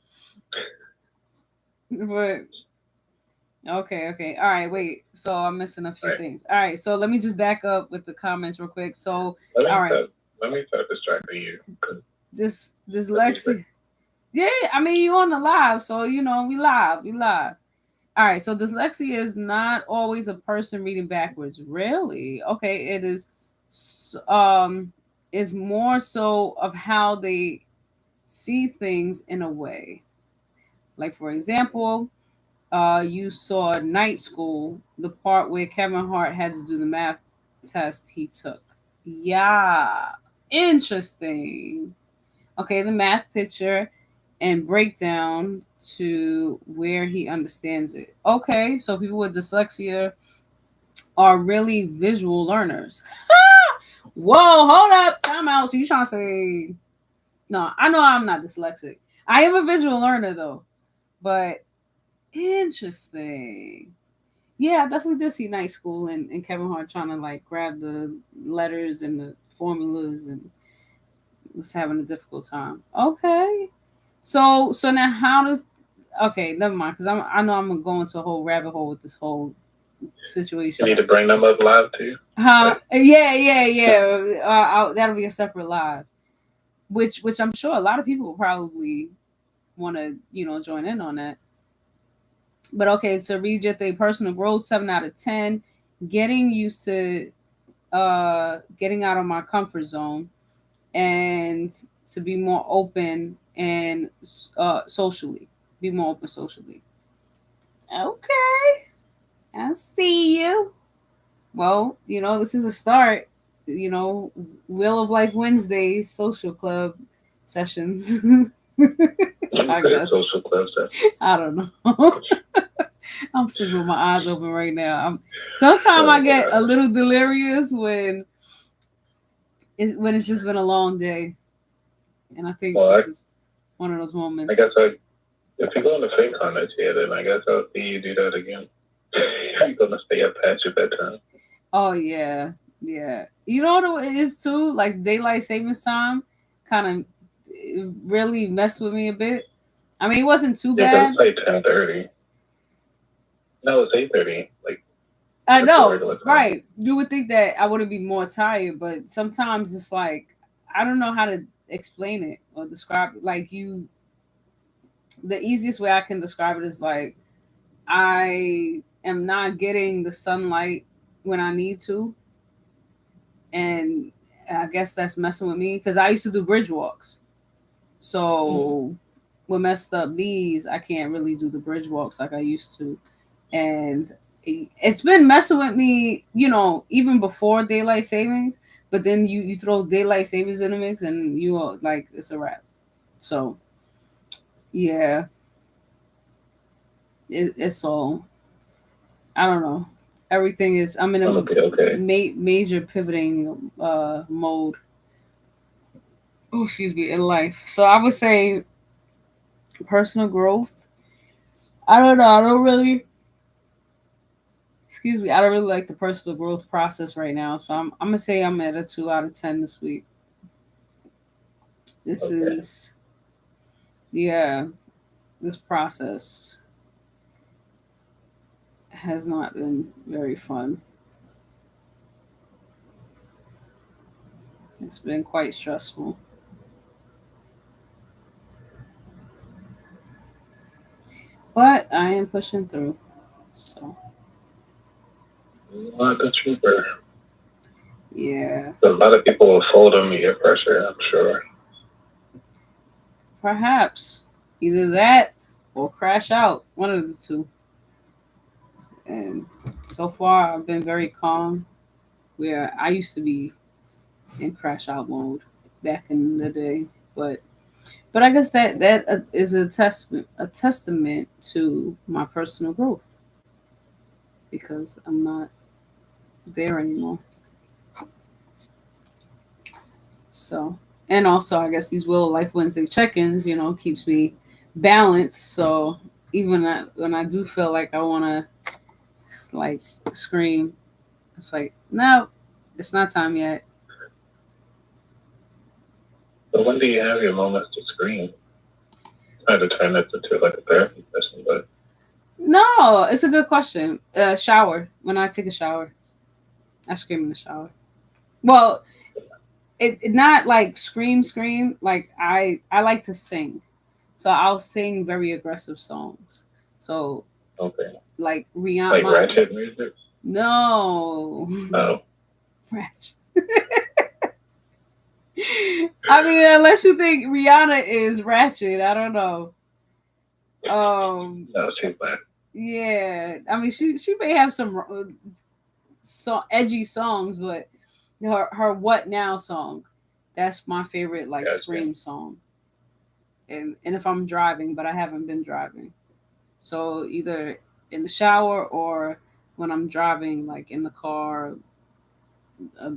A: But okay. All right, wait. So I'm missing a few things. All right, so let me just back up with the comments real quick. So
B: let me start distracting you.
A: This Lexi. Yeah, I mean you on the live, so we live. All right, so dyslexia is not always a person reading backwards. Really? Okay, it is more so of how they see things in a way. Like for example, you saw Night School, the part where Kevin Hart had to do the math test he took. Yeah, interesting. Okay, the math picture and breakdown to where he understands it. Okay, so people with dyslexia are really visual learners. Whoa, hold up, time out. So you trying to say no? I know I'm not dyslexic. I am a visual learner though, but interesting. Yeah, I definitely did see Night School and Kevin Hart trying to like grab the letters and the formulas and was having a difficult time. Okay. So now how does okay, never mind, because I know I'm gonna go into a whole rabbit hole with this whole situation.
B: You need to bring them up live too.
A: Huh? Yeah. That'll be a separate live, which I'm sure a lot of people will probably want to join in on that. But okay, so read your thing. Personal growth, 7 out of 10. Getting used to getting out of my comfort zone and to be more open and socially. Be more open socially. Okay. I see you. Well, this is a start. Wheel of Life Wednesday social club sessions. I guess.
B: Social club session.
A: I don't know. I'm sleeping with my eyes open right now. Sometimes I get a little delirious when it's just been a long day, and I think this is one of those moments.
B: I guess if you go on the fake comments, then I guess I'll see you do that again. You're gonna stay up past your bedtime.
A: Oh yeah. You know what it is too? Like daylight savings time, kind of really messed with me a bit. I mean, it wasn't too bad.
B: It's like 10:30. No, it's 8:30. Like
A: I know, right? You would think that I would be more tired, but sometimes it's like I don't know how to explain it or describe it. Like the easiest way I can describe it is like I am not getting the sunlight when I need to, and I guess that's messing with me because I used to do bridge walks. So with messed up knees, I can't really do the bridge walks like I used to, and it's been messing with me, even before daylight savings. But then you throw daylight savings in the mix, and you are like it's a wrap. So yeah, it's all I don't know. Everything is I'm in a major pivoting mode. Oh, excuse me, in life. So I would say personal growth. I don't know. I don't really. Excuse me. I don't really like the personal growth process right now. So I'm gonna say I'm at a 2 out of 10 this week. This is, yeah. This process has not been very fun. It's been quite stressful. But I am pushing through. So.
B: Not the trooper.
A: Yeah.
B: A lot of people will fold under your pressure, I'm sure.
A: Perhaps. Either that or crash out. One of the two. And so far, I've been very calm. Where I used to be in crash out mode back in the day, but I guess that is a testament to my personal growth because I'm not there anymore. So, and also I guess these Will Life Wednesday check-ins, keeps me balanced. So even when I do feel like I want to like scream, it's like no, it's not time yet.
B: So when do you have your moments to scream? Trying to turn this into like a therapy session, but
A: No, it's a good question. Shower. When I take a shower, I scream in the shower. Well, it not like scream. Like I like to sing, so I'll sing very aggressive songs. So like Rihanna.
B: Like ratchet music.
A: No.
B: Oh.
A: Ratchet. I mean, unless you think Rihanna is ratchet, I don't know.
B: No, she's bad.
A: Yeah, I mean, she may have some edgy songs, but her "What Now" song, that's my favorite scream song. And if I'm driving, but I haven't been driving, so either in the shower or when I'm driving, like in the car, a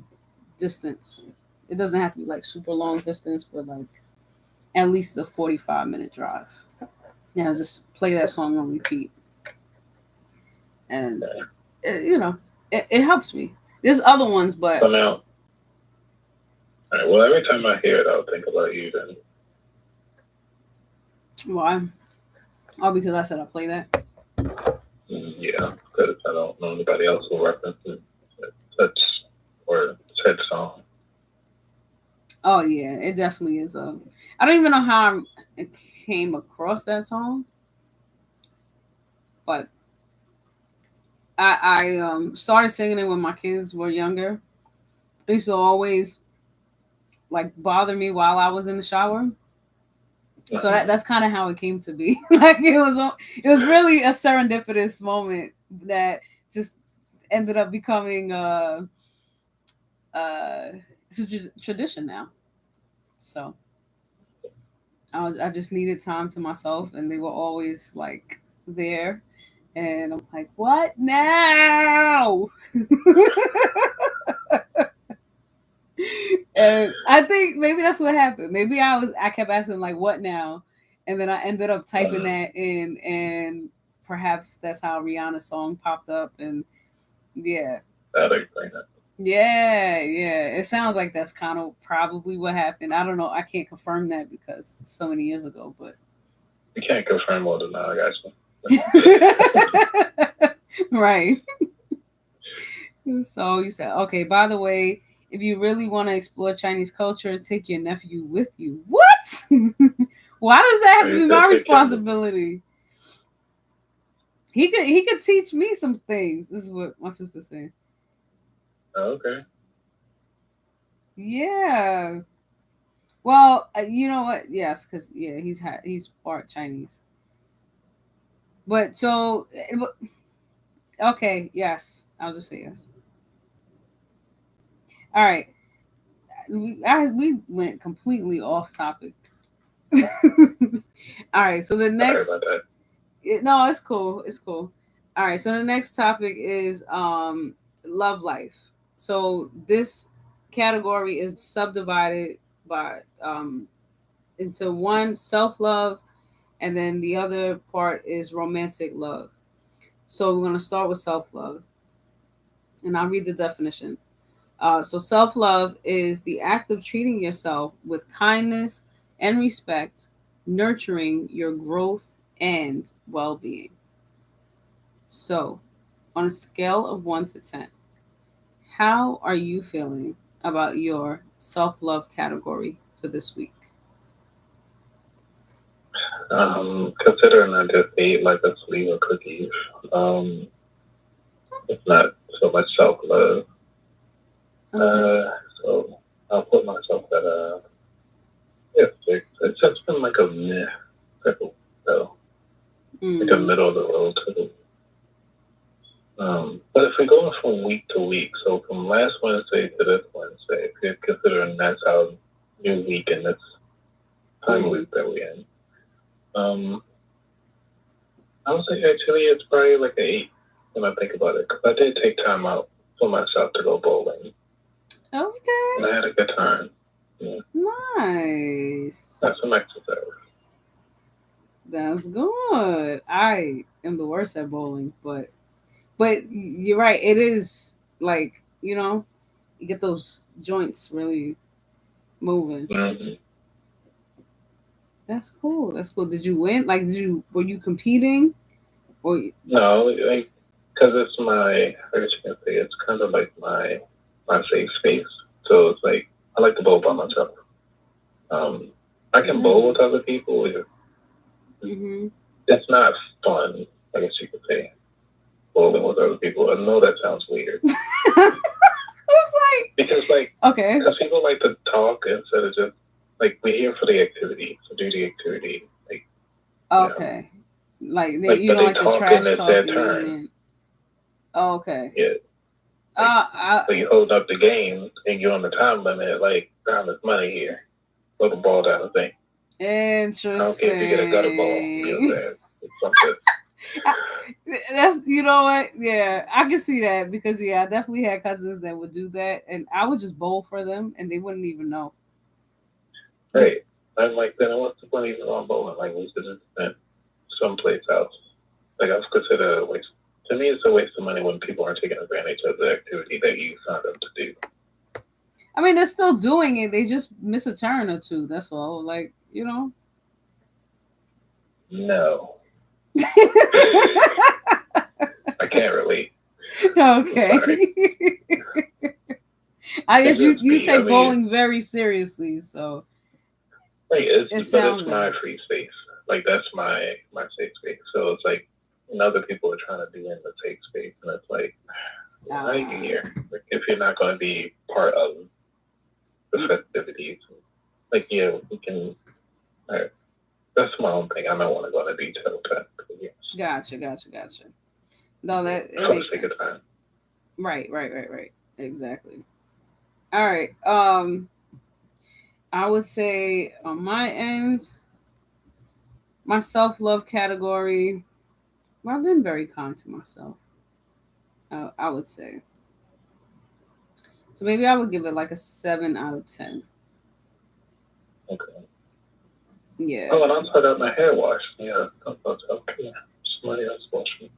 A: distance. It doesn't have to be like super long distance, but like at least a 45-minute drive. Yeah, just play that song on repeat, and it helps me. There's other ones, but
B: so now, all right. Well, every time I hear it, I'll think about you. Then
A: why? Oh, because I said I play that.
B: Yeah, because I don't know anybody else who references such or said song.
A: Oh yeah, it definitely is. I don't even know how I came across that song, but I started singing it when my kids were younger. It used to always like bother me while I was in the shower. So that's kind of how it came to be. Like it was really a serendipitous moment that just ended up becoming it's a tradition now. So I just needed time to myself, and they were always like there, and I'm like, what now? And I think maybe that's what happened. Maybe I kept asking like, what now? And then I ended up typing that in, and perhaps that's how Rihanna's song popped up. And yeah,
B: That'd explain it.
A: yeah. It sounds like that's kind of probably what happened. I don't know. I can't confirm that because it's so many years ago, but
B: You can't confirm more than that, I got you.
A: right. So you said, okay, by the way, if you really want to explore Chinese culture, take your nephew with you. What? Why does that have to be my responsibility? He could teach me some things. This is what my sister said.
B: Oh, okay.
A: Yeah. Well, you know what? Yes, because yeah, he's part Chinese. But so, okay, yes, I'll just say yes. All right, we went completely off topic. All right, so the
B: Sorry
A: next,
B: about that.
A: no, it's cool, it's cool. All right, so the next topic is love life. So this category is subdivided by into one self love, and then the other part is romantic love. So we're gonna start with self love, and I'll read the definition. So, self love is the act of treating yourself with kindness and respect, nurturing your growth and well being. So, on a scale of 1 to 10, how are you feeling about your self love category for this week?
B: Considering I just ate like a sleeve of cookies, um, it's not so much self love.
A: Okay.
B: So I'll put myself at a yeah, 6. It's just been like a meh type of so like a
A: Mm.
B: middle of the road type of. But if we're going from week to week, so from last Wednesday to this Wednesday, if you're considering that's our new week and this time
A: Mm-hmm.
B: loop that we're in, um, I would say actually it's probably like an 8 when I think about it, because I did take time out for myself to go bowling, and
A: Okay.
B: I had a good time. Yeah,
A: Nice.
B: that's some exercise.
A: That's good. I am the worst at bowling, but you're right. It is like, you get those joints really moving.
B: Mm-hmm.
A: That's cool. That's cool. Did you win? Like, were you competing? Or
B: No, like, because it's my, I guess you can say it's kind of like my safe space. So it's like I like to bowl by myself. Um, I can bowl with other people.
A: mm-hmm.
B: It's not fun. I guess you could say bowling with other people. I know that sounds weird
A: It's
B: because
A: okay,
B: because people like to talk instead of just like we're here for the activity, to do the activity. Like
A: okay. Like
B: like
A: you
B: but
A: don't
B: they
A: like the
B: talk and
A: trash
B: it's their
A: talking
B: turn.
A: and okay.
B: Yeah. Like
A: I
B: so you hold up the game and you're on the time limit. Like time is money here. Throw the ball down the thing. I don't care if you get a gutter ball. You know what I'm
A: Interesting.
B: saying? It's something.
A: That's you know what? Yeah, I can see that because yeah, I definitely had cousins that would do that, and I would just bowl for them, and they wouldn't even know. But
B: Right. I'm like, then what's the point even on bowling? Like, we should have spent someplace else. Like, I've considered a waste. To me, it's a waste of money when people aren't taking advantage of the activity that you signed up to do.
A: I mean, they're still doing it. They just miss a turn or two. That's all. Like
B: No. I can't relate. I'm
A: Okay.
B: sorry.
A: I guess
B: It's just
A: you
B: me. I
A: take
B: mean,
A: bowling very seriously, so
B: like,
A: it
B: but
A: sounds
B: it's my
A: like.
B: free space. Like, that's my safe space. So it's like, and other people are trying to be in the safe space. And it's like, why are you here? Like, if you're not going to be part of the festivities, like, yeah, we can. That's my own thing. I don't want to go into detail with that. Yes.
A: Gotcha. No, that it
B: For the
A: makes
B: sake of
A: sense.
B: time.
A: Right, right, right, right. Exactly. All right. I would say on my end, my self-love category, well, I've been very kind to myself. I would say. So maybe I would give it like a 7 out of 10.
B: Okay.
A: Yeah.
B: Oh, and also I got my hair washed. Yeah, I thought, okay, somebody else washed me.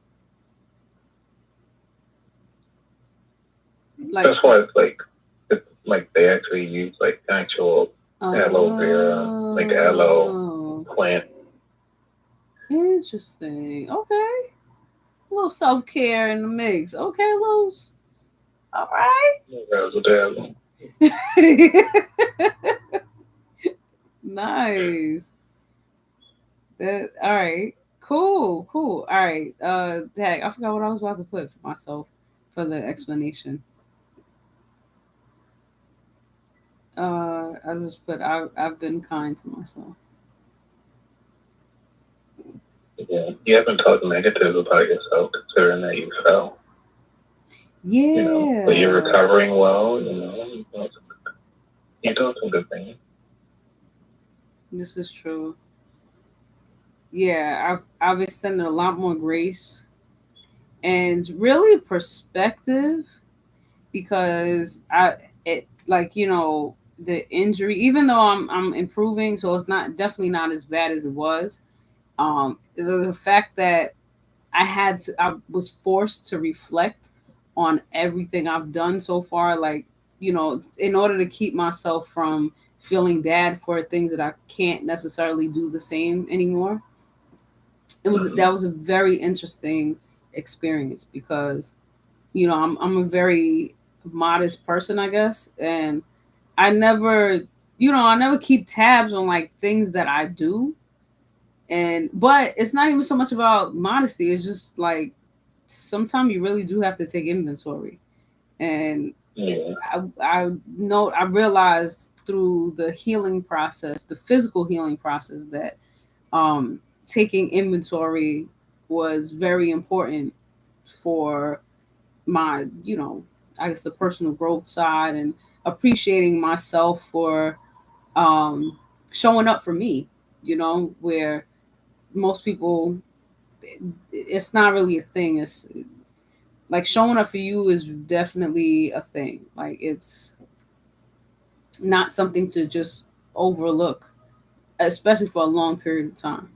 A: Like,
B: That's why it's like they actually use like actual aloe vera, like aloe
A: oh,
B: plant.
A: interesting. Okay. A little self care in the mix. Okay, Los. All
B: Razzle dazzle.
A: right. Nice. That all right. Cool, cool. All right. Dang, I forgot what I was about to put for myself for the explanation. I just put I've been kind to myself.
B: Yeah, you haven't talked negative about yourself, considering that you fell. But you're
A: Yeah,
B: recovering well. You're doing some good things.
A: this is true. Yeah, I've extended a lot more grace and really perspective because it like the injury, even though I'm improving, so it's not definitely not as bad as it was. The fact that I was forced to reflect on everything I've done so far, like, in order to keep myself from feeling bad for things that I can't necessarily do the same anymore.
B: Mm-hmm.
A: That was a very interesting experience because, I'm a very modest person, I guess, and I never, I never keep tabs on like things that I do. And but it's not even so much about modesty, it's just like sometimes you really do have to take inventory. And
B: Yeah.
A: I realized through the healing process, the physical healing process, that um, taking inventory was very important for my, I guess the personal growth side and appreciating myself for um, showing up for me, where most people, it's not really a thing. It's like showing up for you is definitely a thing. Like it's not something to just overlook, especially for a long period of time.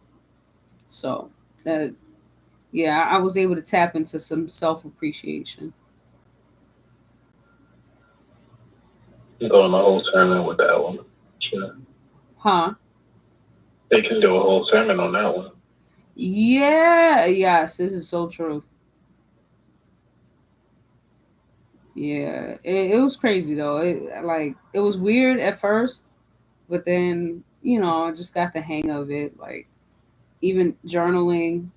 A: So that, yeah, I was able to tap into some self appreciation.
B: You go on a whole sermon with that one. Sure.
A: Huh?
B: They can do a whole sermon on that one.
A: Yeah, yes, this is so true. Yeah, it was crazy though. It was weird at first, but then I just got the hang of it. Like even journaling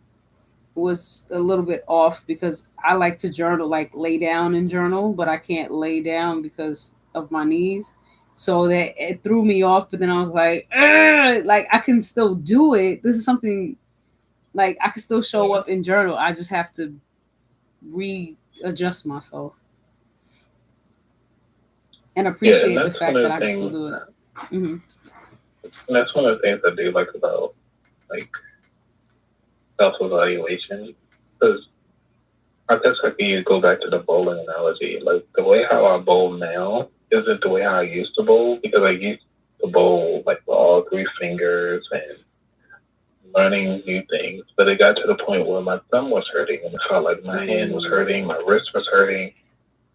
A: was a little bit off because I like to journal, like lay down and journal, but I can't lay down because of my knees. So that it threw me off. But then I was like, "Ugh," like I can still do it. This is something like I can still show up and journal. I just have to readjust myself and
B: Yeah, and
A: appreciate the
B: that's one
A: fact
B: of
A: that
B: the
A: I can still
B: things.
A: do it. Hmm.
B: And that's one of the things I do like about like self-evaluation, because I guess I can go back to the bowling analogy. Like the way how I bowl now isn't the way how I used to bowl, because I used to bowl like with all three fingers and learning new things. But it got to the point where my thumb was hurting and it felt like my hand was
A: Mm,
B: hurting, my wrist was hurting.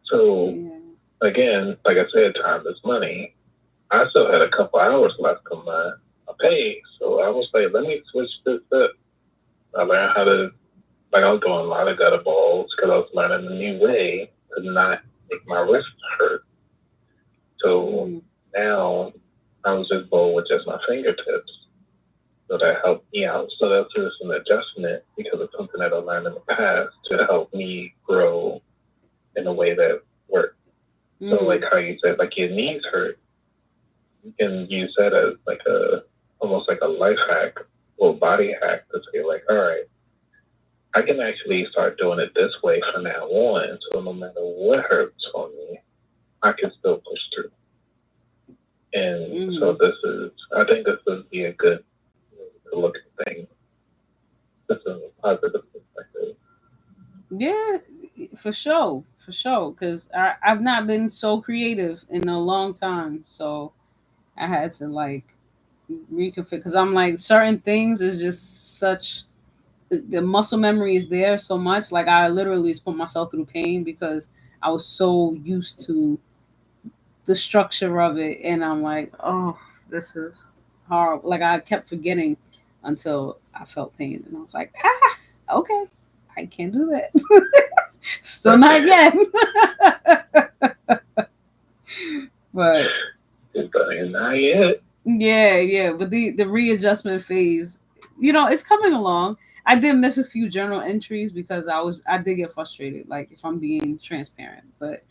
B: So
A: yeah.
B: again, like I said, time is money. I still had a couple hours left on my pay, so I was like, let me switch this up. I learned how to, like, I was doing a lot of gutter balls because I was learning a new way to not make my wrist hurt. So
A: Mm,
B: now I was just bowl with just my fingertips. So that helped me out. So that's just an adjustment because of something that I learned in the past to help me grow in a way that worked. So like
A: mm,
B: how you said, like your knees hurt, you can use that as like a almost like a life hack or body hack to say like, all right, I can actually start doing it this way from now on. So no matter what hurts for me, I can still push through. And so I think this would be a good to look at things. This is a positive perspective.
A: Yeah, for sure, for sure. Because I've not been so creative in a long time, so I had to like reconfigure. Because I'm like certain things is just such the muscle memory is there so much. Like I literally just put myself through pain because I was so used to the structure of it, and I'm like, oh, this is horrible. Like I kept forgetting until I felt pain, and I was like, okay, I can't do that. Still not yet. But
B: Not yet.
A: yeah. But the readjustment phase, it's coming along. I did miss a few journal entries because I did get frustrated, like if I'm being transparent. But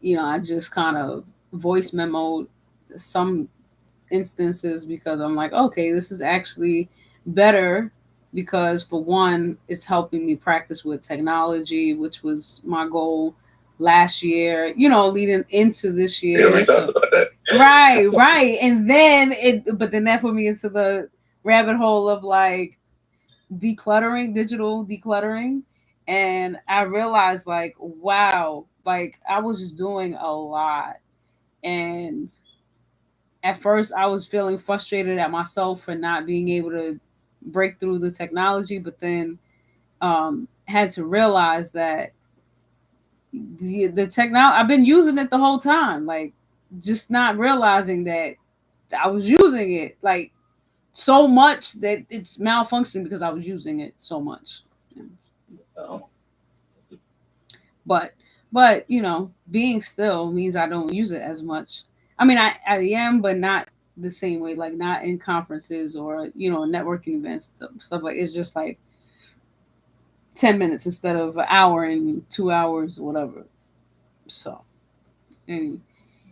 A: I just kind of voice memoed some instances because I'm like, okay, this is actually better because for one, it's helping me practice with technology, which was my goal last year, leading into this year.
B: Yeah, we talked about that.
A: Right. And then but then that put me into the rabbit hole of like digital decluttering. And I realized like, wow, like I was just doing a lot. And at first I was feeling frustrated at myself for not being able to break through the technology, but then had to realize that the technology I've been using it the whole time, like just not realizing that I was using it like so much that it's malfunctioning because I was using it so much.
B: Oh.
A: But being still means I don't use it as much. I mean, I am, but not the same way. Like not in conferences or networking events, stuff like it's just like 10 minutes instead of an hour and 2 hours or whatever. So, in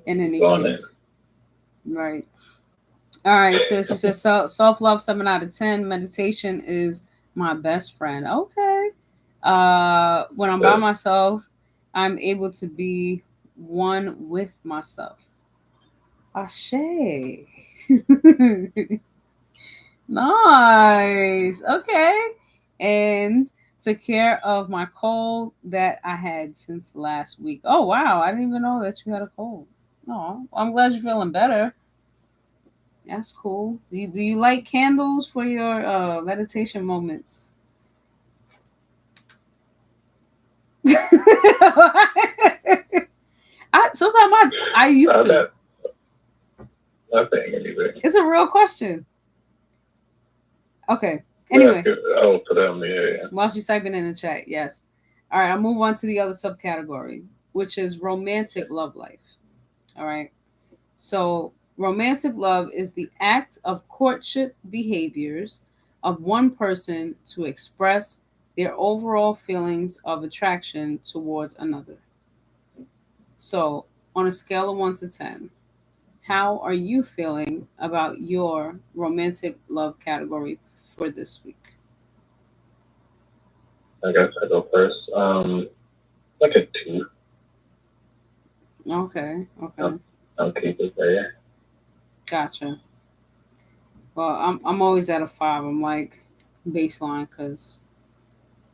A: any case, right. All right. So she says self love 7 out of 10. Meditation is my best friend. Okay. When I'm by myself, I'm able to be one with myself. Ashe. Nice. Okay. And took care of my cold that I had since last week. Oh wow, I didn't even know that you had a cold. No, I'm glad you're feeling better. That's cool. Do you light candles for your meditation moments? I used to.
B: Nothing anyway.
A: It's a real question. Okay. Anyway.
B: Oh, for them, yeah.
A: While she's typing in the chat, yes. All right, I'll move on to the other subcategory, which is romantic love life. All right. So, romantic love is the act of courtship behaviors of one person to express their overall feelings of attraction towards another. So, on a scale of 1 to 10, how are you feeling about your romantic love category for this week?
B: I guess I go first. Like a 2.
A: Okay.
B: I'll keep it there.
A: Gotcha. Well, I'm always at a 5. I'm like baseline because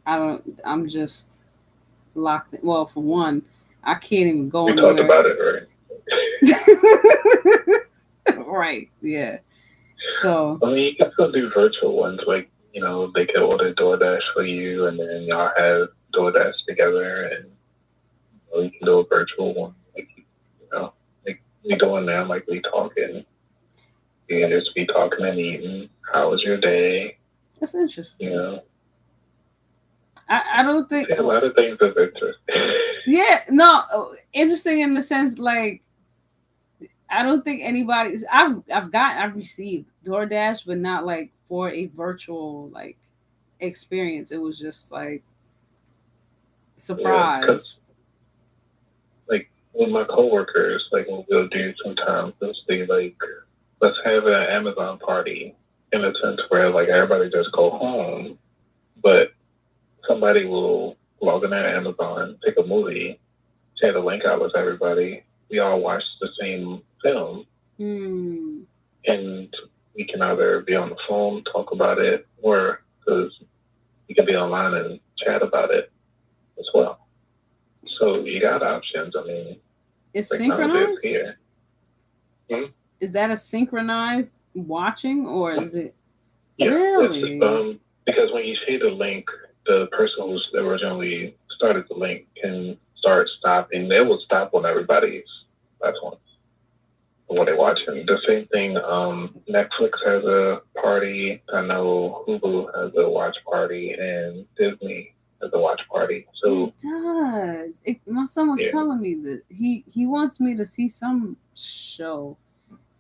A: I'm just locked in. Well, for one, I can't even go anywhere.
B: We talked about it,
A: right? Right. Yeah. So.
B: I mean, you can still do virtual ones, like they can order DoorDash for you, and then y'all have DoorDash together, and you can do a virtual one, like we doing now, like we talking. You can just be talking and eating. How was your day?
A: That's interesting.
B: I
A: don't think
B: a lot of things are interesting.
A: Yeah, no, interesting in the sense like I don't think anybody's. I've received DoorDash, but not like for a virtual like experience. It was just like surprise.
B: Yeah, like with my coworkers, like what we'll do sometimes is be like, let's have an Amazon party in a sense where like everybody just go home, but somebody will log in their Amazon, pick a movie, share the link out with everybody. We all watch the same film, and we can either be on the phone, talk about it, or because you can be online and chat about it as well. So you got options. I mean,
A: it's synchronized
B: here.
A: Is that a synchronized watching, or is it?
B: Yeah,
A: really?
B: Because when you see the link, the person who's originally started the link can start stopping. They will stop on everybody's platform when they're watching. The same thing. Netflix has a party. I know Hulu has a watch party, and Disney has a watch party. So
A: it does. My son was telling me that he wants me to see some show.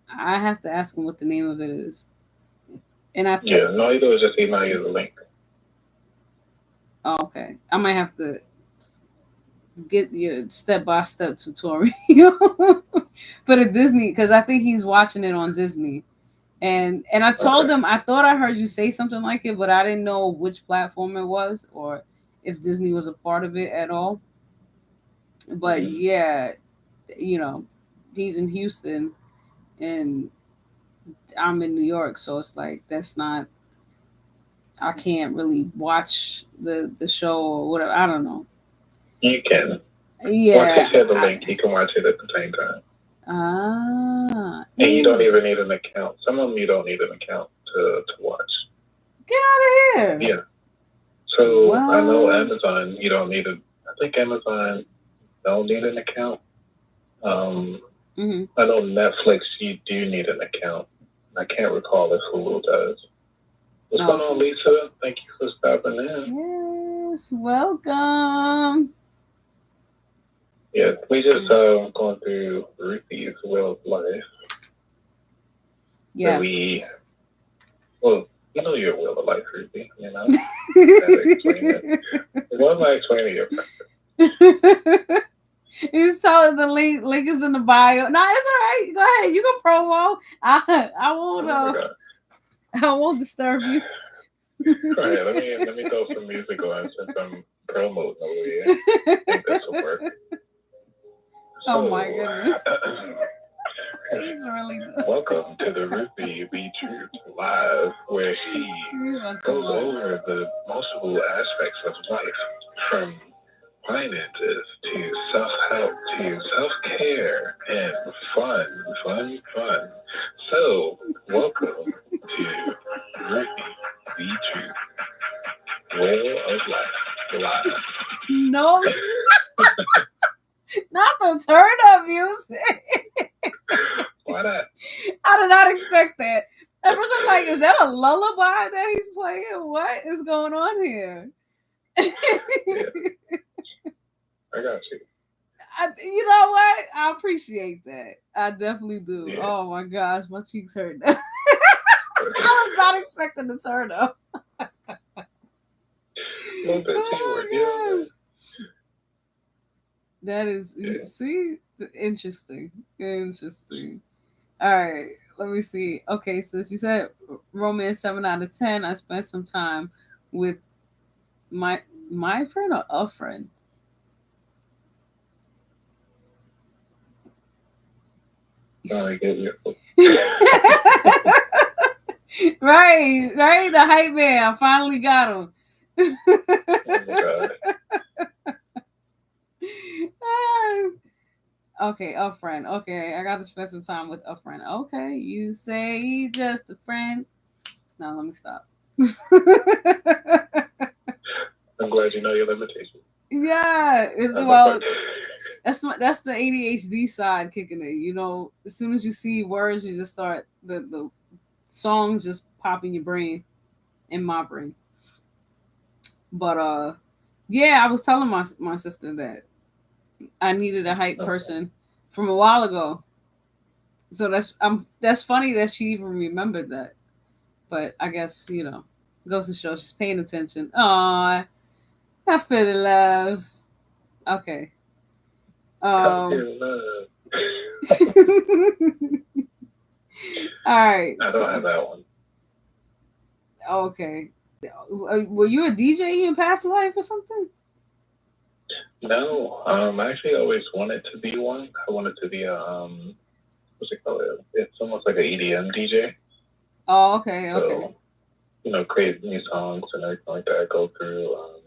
A: I have to ask him what the name of it is. And
B: no, you do is just email you the link.
A: Oh, okay, I might have to get your step-by-step tutorial for the Disney, because I think he's watching it on Disney. And I told him, I thought I heard you say something like it, but I didn't know which platform it was or if Disney was a part of it at all. But yeah, he's in Houston and I'm in New York, so it's like I can't really watch the show or whatever. I don't know.
B: You can.
A: Yeah.
B: Once you share the link, you can watch it at the same time. And you don't even need an account. Some of them you don't need an account to watch.
A: Get out of here.
B: Yeah. So I know Amazon, you don't need I think Amazon don't need an account. I know Netflix, you do need an account. I can't recall if Hulu does. What's going on, Lisa? Thank you for stopping in.
A: Yes, welcome.
B: Yeah, we just going through Ruthie's Wheel of Life.
A: Yes.
B: Well, you know your Wheel of Life, Ruthie. You know. Explain it. What am I explaining you?
A: You just tell it the link is in the bio. No, it's all right. Go ahead. You can promo. I won't. I won't disturb you.
B: All right, let me throw some music on since I'm promoting over here. I think this will work.
A: Oh my goodness. He's really good.
B: Welcome to the Ruthie Be Truth Live, where she goes over the multiple aspects of life, from finances to self-help to self-care and fun. So, welcome to Ruthie Be Truth Wheel of Life Live.
A: No. Not the turn up music.
B: Why not?
A: I did not expect that. At first I'm like, is that a lullaby that he's playing? What is going on here?
B: Yeah. I got you.
A: You know what? I appreciate that. I definitely do. Yeah. Oh my gosh, my cheeks hurt now. I was not expecting the turn up. Oh, that is, see, interesting. All right, let me see. Okay, so you said romance 7 out of 10. I spent some time with my friend or a friend.
B: I get you.
A: Right. The hype man. I finally got him. Okay, a friend. Okay, I got to spend some time with a friend. Okay, you say just a friend. No, let me stop.
B: I'm glad you know your limitations.
A: Yeah, well, that's the ADHD side kicking in. You know, as soon as you see words, you just start the songs just pop in your brain, in my brain. But yeah, I was telling my sister that I needed a hype person from a while ago. So that's funny that she even remembered that. But I guess, goes to show she's paying attention. Aw, I feel the love. Okay. All right.
B: I don't have that one.
A: Okay. Were you a DJ in past life or something?
B: No, I actually always wanted to be one. I wanted to be a what's it called? It's almost like an EDM DJ.
A: Oh, okay, okay.
B: So create new songs and everything like that. Go through what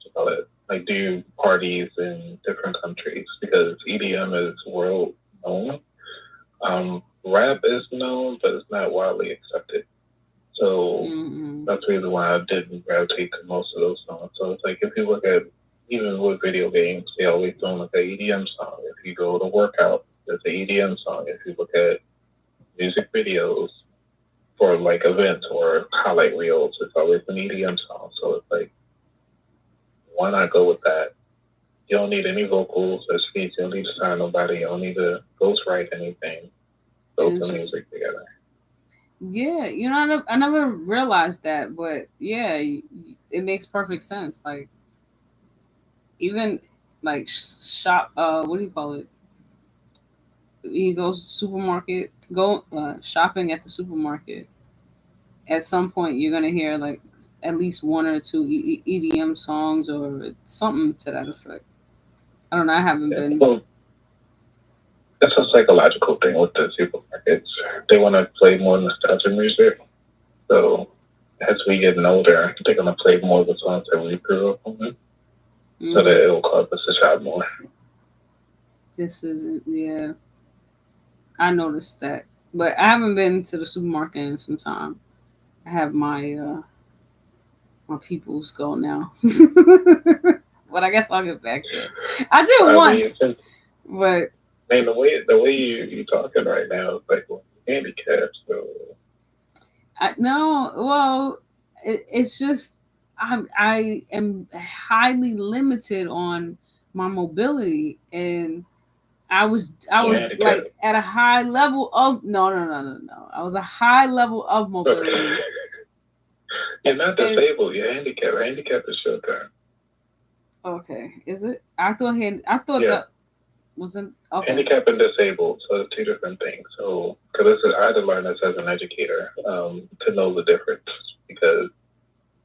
B: you call it? Like do parties in different countries because EDM is world known. Rap is known, but it's not widely accepted. So that's the reason why I didn't gravitate to most of those songs. So it's like if you look at even with video games, they always doing like an EDM song. If you go to workout, there's an EDM song. If you look at music videos for like events or highlight reels, it's always an EDM song. So it's like, why not go with that? You don't need any vocals or speech. You don't need to sign nobody. You don't need to ghostwrite anything. Those the music together.
A: Yeah, I never realized that, but yeah, it makes perfect sense. Like even like shop, what do you call it? He goes to supermarket, go shopping at the supermarket. At some point, you're gonna hear like at least one or two EDM songs or something to that effect. I don't know. I haven't been.
B: Well, it's a psychological thing with the supermarkets. They want to play more nostalgia music. So as we get older, they're gonna play more of the songs that we grew up on, so that it'll cause us to shop more.
A: This isn't, yeah. I noticed that, but I haven't been to the supermarket in some time. I have my people's go now, but I guess I'll get back to it. I did once, but
B: man, the way you talking right now is like handicapped. So
A: no, well, it's just I am highly limited on my mobility, and I was like at a high level of no. I was a high level of mobility.
B: You're not disabled. You're handicapped. Handicapped is short term.
A: Okay, is it? I thought that wasn't okay.
B: Handicapped and disabled, so it's two different things. So, because I had to learn this as an educator to know the difference. Because,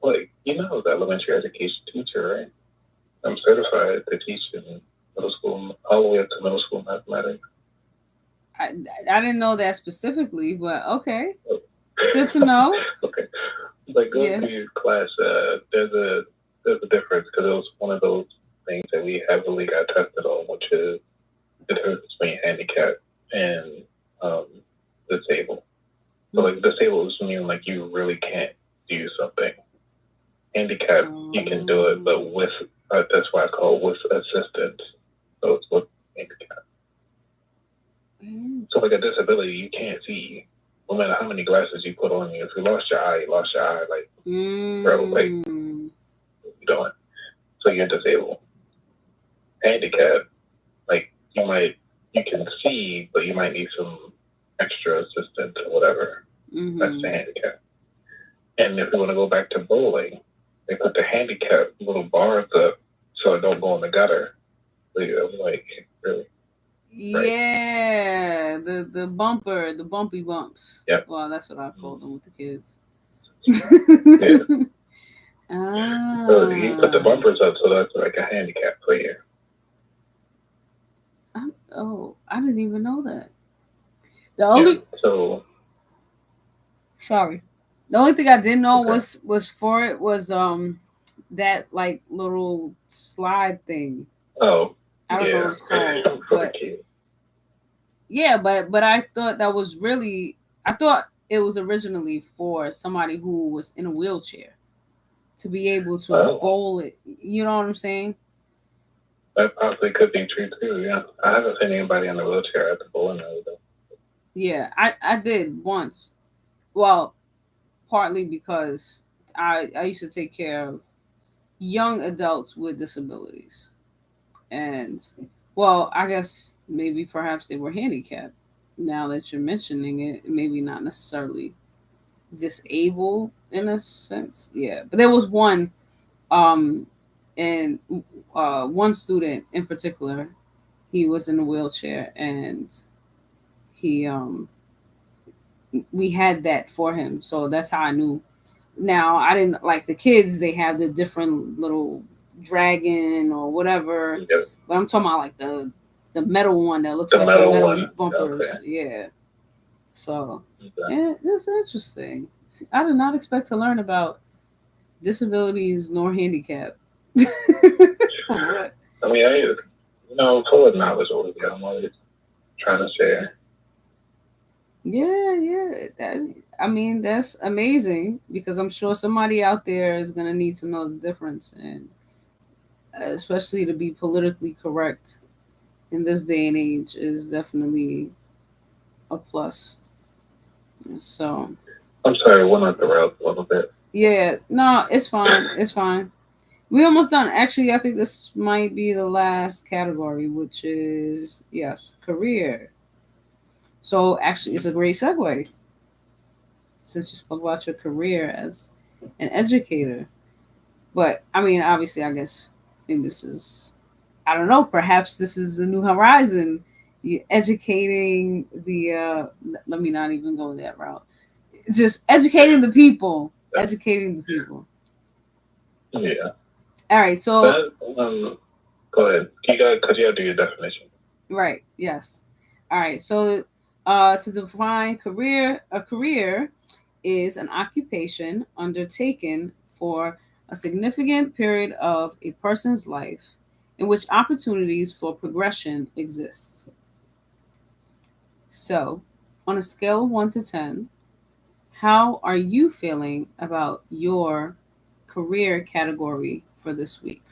B: like, the elementary education teacher, right? I'm certified to teach in middle school, all the way up to middle school mathematics.
A: I didn't know that specifically, but okay, good to know.
B: Okay, like go to your class. There's a difference because it was one of those things that we heavily got tested on, which is the difference between handicapped and disabled. So like disabled is mean like you really can't do something. Handicapped, you can do it, but with that's why I call it with assistance. So it's with handicap. So like a disability, you can't see. No matter how many glasses you put on you, if you lost your eye, you lost your eye. Like, bro, like you doing. So you're disabled. Handicap, like you can see, but you might need some extra assistance or whatever. That's the handicap. And if you want to go back to bowling, they put the handicap little bars up so it don't go in the gutter. So I'm like, really?
A: Yeah, the bumpy bumps.
B: Yep.
A: Well, that's what I called them with the kids.
B: Yeah. So he put the bumpers up, so that's like a handicap player.
A: I didn't even know that. The only sorry, the only thing I didn't know was for it was that like little slide thing.
B: Oh,
A: I don't know what it's called, but yeah, but I thought that was really I thought it was originally for somebody who was in a wheelchair to be able to bowl it. You know what I'm saying?
B: That possibly could be true too. Yeah, I haven't seen anybody in a wheelchair at the bowling alley though.
A: Yeah, I did once. Well, partly because I used to take care of young adults with disabilities, and well, I guess maybe perhaps they were handicapped. Now that you're mentioning it, maybe not necessarily disabled in a sense. Yeah, but there was one, and one student in particular, he was in a wheelchair, and he we had that for him, so that's how I knew Now, I didn't like the kids, they have the different little dragon or whatever.
B: Yep.
A: But I'm talking about like the metal one that looks
B: The
A: like the
B: metal
A: metal
B: one.
A: bumpers.
B: Okay.
A: Yeah. So
B: Okay.
A: yeah, it's interesting. See, I did not expect to learn about disabilities nor handicap. What?
B: I mean, forward knowledge always good. I'm always trying to share.
A: Yeah, yeah. I mean, that's amazing because I'm sure somebody out there is gonna need to know the difference, and especially to be politically correct in this day and age is definitely a plus. So,
B: I'm sorry, went off the rails a little bit.
A: yeah, no, it's fine. It's fine. We almost done. Actually, I think this might be the last category, which is yes, career. So actually, it's a great segue since you spoke about your career as an educator. But I mean, obviously, I guess maybe this is, I don't know, perhaps this is the new horizon. You educating the, let me not even go that route. Just educating the people. Educating the people.
B: Yeah.
A: All right. So,
B: That, go ahead. Because you got to do your definition.
A: right. Yes. All right. So, to define career, a career is an occupation undertaken for a significant period of a person's life in which opportunities for progression exist. So, on a scale of 1 to 10, how are you feeling about your career category for this week?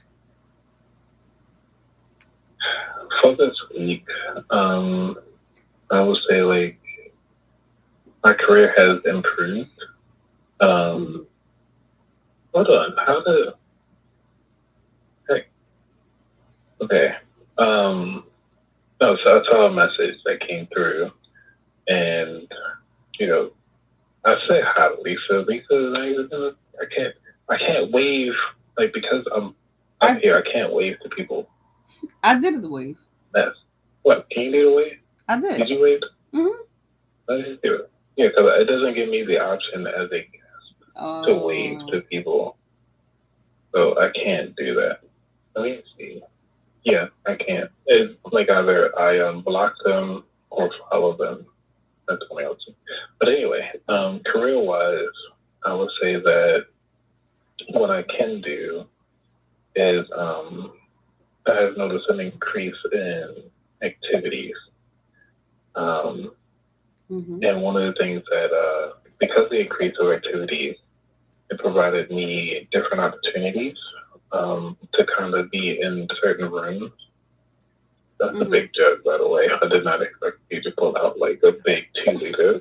B: For this week, I would say like my career has improved.
A: Mm-hmm.
B: Hold on, how the heck? Okay. No, so I saw a message that came through, and you know, I said hi to Lisa. Lisa, I can't wave like because I'm up here. I can't wave to people.
A: I did the wave.
B: That's what? Can you do the wave?
A: I did.
B: Did you wave?
A: Mm-hmm.
B: I didn't do it. Yeah, because it doesn't give me the option as a guest to wave to people, so I can't do that. Let me see. Yeah, I can't. It's like either I block them or follow them. That's the only option. But anyway, career wise, I would say that what I can do is I have noticed an increase in activities.
A: Mm-hmm.
B: And one of the things that, because of the increase of activities, it provided me different opportunities to kind of be in certain rooms. That's a big jug, by the way. I did not expect you to pull out like a big 2 liter.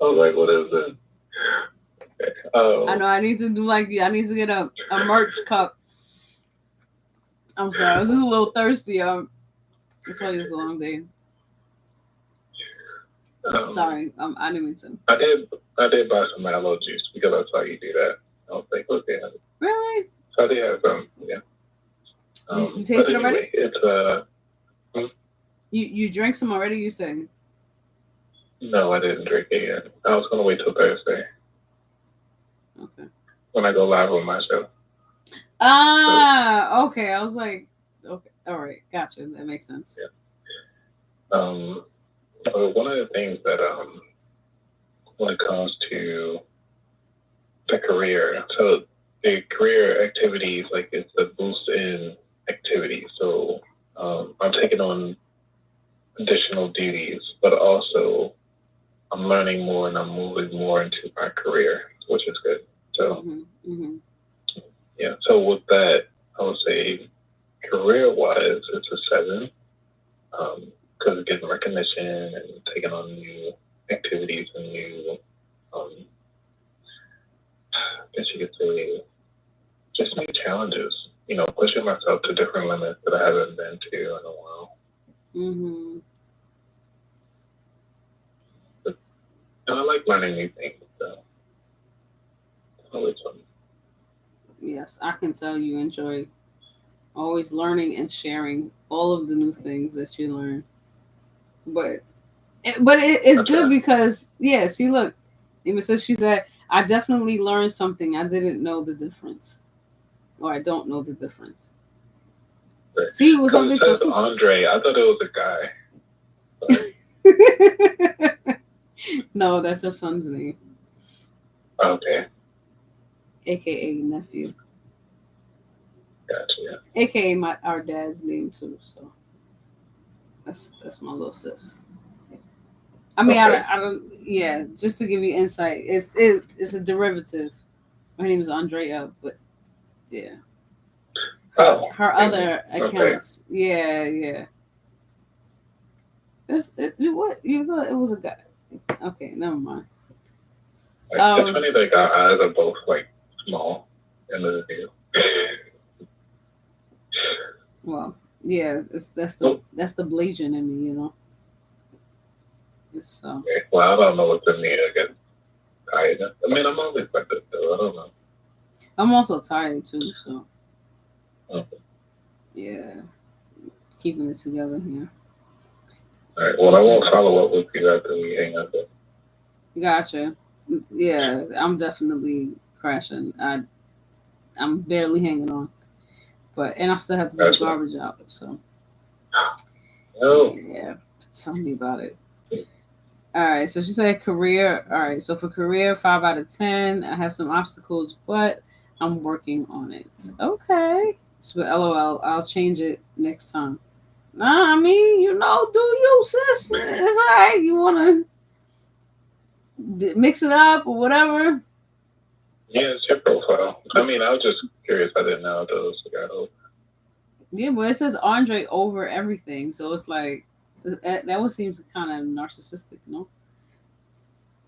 B: I was like, what is this?
A: I know I need to do like I need to get a merch cup. I'm sorry, I was just a little thirsty. That's why it was a long day. Sorry, I didn't mean to.
B: I did buy some mallow juice because I saw you do that. I was like, okay.
A: Really?
B: So I did have some, yeah.
A: You tasted it already?
B: It's
A: You drank some already? You saying?
B: No, I didn't drink it yet. I was gonna wait till Thursday.
A: Okay.
B: When I go live on my show.
A: Ah, okay. I was like, okay, all right, gotcha. That makes sense.
B: Yeah. One of the things that when it comes to the career, so the career activities, like it's a boost in activity. So I'm taking on additional duties, but also I'm learning more and I'm moving more into my career, which is good. So yeah. So with that, I would say career-wise, it's a 7 because of getting recognition and taking on new activities and new, I guess you could say, just new challenges. Pushing myself to different limits that I haven't been to in a while. And I like learning new things, so it's always fun.
A: Yes, I can tell you enjoy always learning and sharing all of the new things that you learn. But But it's good because yeah. See, look, even says she said, "I definitely learned something. I didn't know the difference, or I don't know the difference." See, it was something
B: it says Andre. I thought it was
A: a guy. No, that's her son's name.
B: Okay.
A: AKA nephew.
B: Gotcha. Yeah.
A: AKA our dad's name too. So that's my little sis. I mean,
B: Okay.
A: I don't. Yeah, just to give you insight, it's a derivative. Her name is Andrea, but yeah, her other accounts. Okay. Yeah. What you thought it was a guy? Okay, never mind.
B: It's funny that our eyes are both like small in the video.
A: Well, yeah, that's the Blasian in me, you know. It's
B: okay. Well, I don't know what's in me again. Tired. I mean, I'm always like this, though. I don't know.
A: I'm also tired too, so
B: okay.
A: Yeah, keeping it together here.
B: All right. Well, I won't follow up with you after we hang up.
A: Gotcha. Yeah, I'm definitely crashing. I'm barely hanging on, and I still have to put the garbage out. So, yeah, tell me about it. All right, so she said career. All right, so for career, 5 out of 10. I have some obstacles, but I'm working on it. Okay. So LOL, I'll change it next time. Nah, I mean, do you, sis? It's all right. You want to mix it up or whatever?
B: Yeah, it's your profile. I mean, I was just curious. I didn't know those guys.
A: Yeah, but it says Andre over everything, so it's like that would seem kind of narcissistic, no?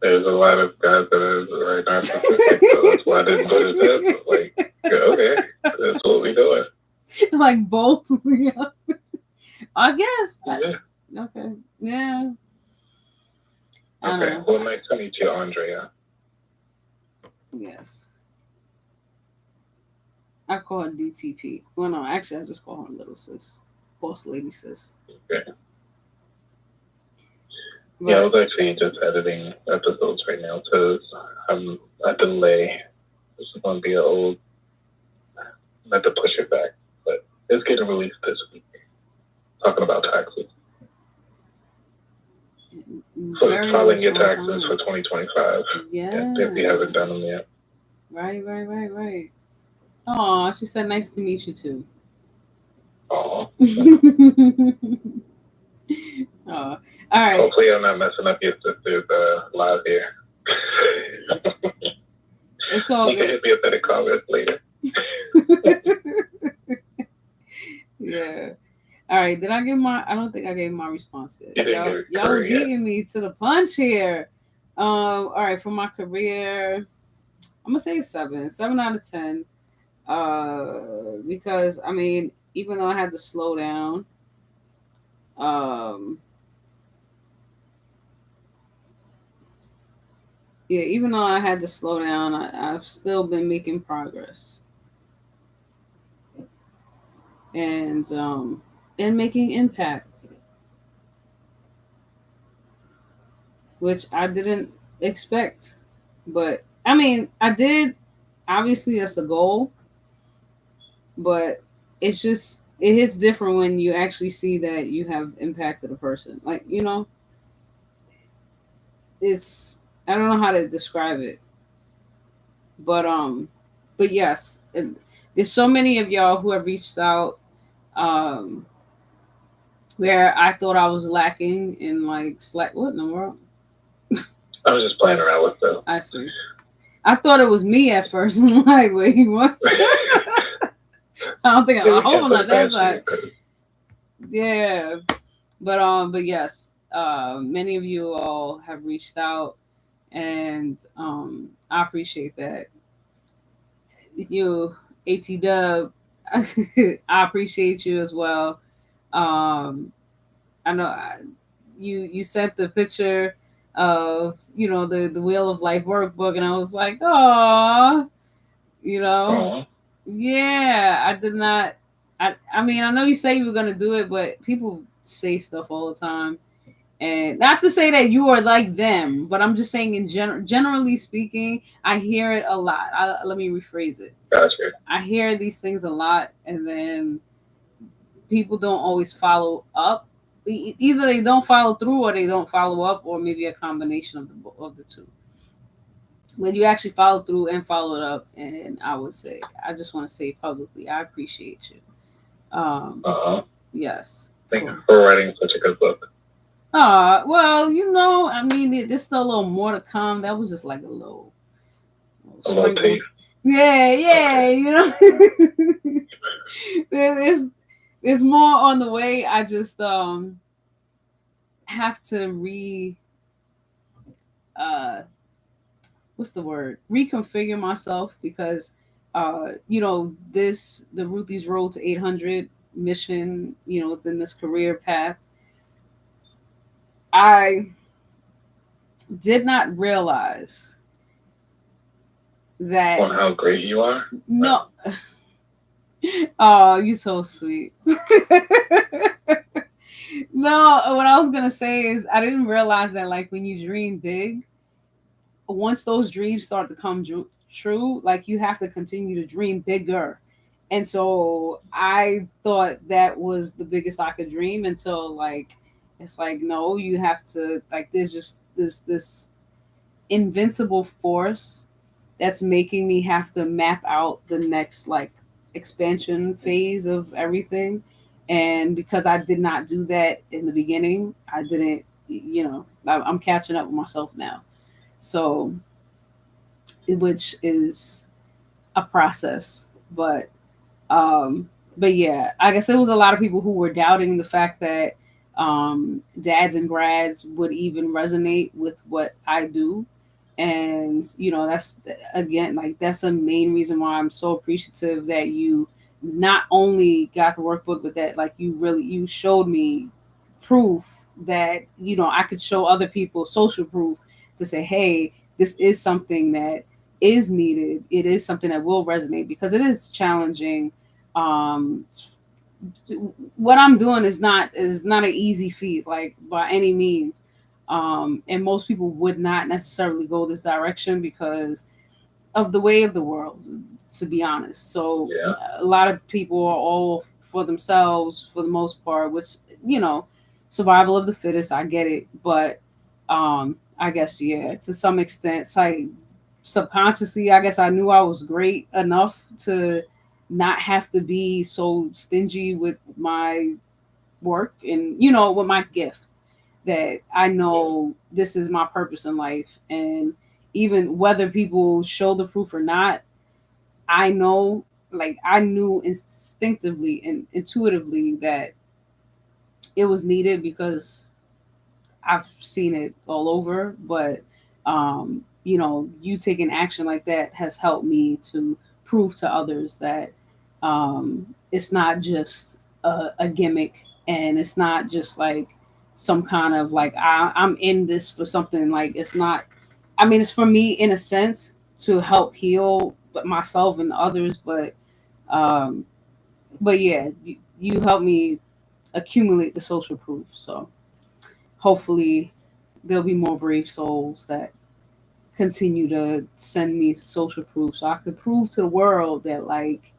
B: There's a lot of guys that are very narcissistic, so that's why I didn't put it there. Like, okay, that's what we doing.
A: Like both, I guess.
B: Yeah.
A: Okay. Yeah.
B: Okay. Well, nice to meet you, Andrea.
A: Yes. I call her DTP. Well, no, actually, I just call her little sis, boss lady sis.
B: Okay. Yeah, I was actually just editing episodes right now because I'm a delay. This is going to be an old, not to push it back, but it's getting released this week. Talking about taxes. So filing your taxes for 2025.
A: Yeah.
B: If you haven't done them yet.
A: Right. Oh, she said, nice to meet you too.
B: Oh.
A: Oh. All right.
B: Hopefully I'm not messing up your sister's live here.
A: It's all
B: you good. You can hit me up in the comments later.
A: Yeah. All right. Did I give I don't think I gave my response yet. Y'all are beating me to the punch here. All right. For my career, I'm gonna say 7 out of 10. Because I mean, even though I had to slow down, yeah, even though I had to slow down, I've still been making progress. And making impact, which I didn't expect. But I mean, I did. Obviously, that's a goal, but it hits different when you actually see that you have impacted a person. Like it's I don't know how to describe it, but yes, there's so many of y'all who have reached out. Where I thought I was lacking in like Slack. What in the world?
B: I was just playing around with them.
A: I see. I thought it was me at first. I'm like, wait, what? I don't think I hope I'm not that side. Yeah. But yes, many of you all have reached out, and I appreciate that. You, AT Dub, I appreciate you as well. I know you sent the picture of the Wheel of Life workbook, and I was like, oh, yeah. I did not. I mean, I know you say you were gonna do it, but people say stuff all the time, And not to say that you are like them, but I'm just saying generally speaking, I hear it a lot. Let me rephrase it.
B: Gotcha.
A: I hear these things a lot, and then people don't always follow up. Either they don't follow through, or they don't follow up, or maybe a combination of the two. When you actually follow through and follow it up, and I would say, I just want to say publicly, I appreciate you.
B: Uh-huh.
A: Yes.
B: Thank you for writing such a good book.
A: Well, I mean, there's still a little more to come. That was just like little
B: A little
A: sprinkle.
B: taste.
A: Yeah,
B: Okay.
A: there's more on the way. I just have to uh what's the word? Reconfigure myself because the Ruthie's Road to 800 mission, within this career path. I did not realize that.
B: On how great you are?
A: No. Oh, you're so sweet. No, what I was gonna say is I didn't realize that, like, when you dream big, once those dreams start to come true, like, you have to continue to dream bigger. And so I thought that was the biggest I could dream until, like, it's like, no, you have to, like, there's just this invincible force that's making me have to map out the next, like, expansion phase of everything. And because I did not do that in the beginning, I didn't, I'm catching up with myself now. So, which is a process, but yeah, I guess there was a lot of people who were doubting the fact that dads and grads would even resonate with what I do. And that's, again, like, that's a main reason why I'm so appreciative that you not only got the workbook, but that, like, you showed me proof that I could show other people social proof to say, hey, this is something that is needed. It is something that will resonate because it is challenging. um what I'm doing is not an easy feat, like, by any means. And most people would not necessarily go this direction because of the way of the world, to be honest. So
B: Yeah.
A: a lot of people are all for themselves for the most part, which, survival of the fittest. I get it, but I guess, yeah, to some extent, it's like subconsciously, I guess I knew I was great enough to not have to be so stingy with my work and, with my gift, that I know this is my purpose in life. And even whether people show the proof or not, I know, like, I knew instinctively and intuitively that it was needed because I've seen it all over. But you taking action like that has helped me to prove to others that it's not just a gimmick, and it's not just like some kind of, like, I'm in this for something. Like, it's not. I mean, it's for me in a sense to help heal, but myself and others. Um, but yeah, you help me accumulate the social proof. So hopefully there'll be more brave souls that continue to send me social proof so I could prove to the world that, like,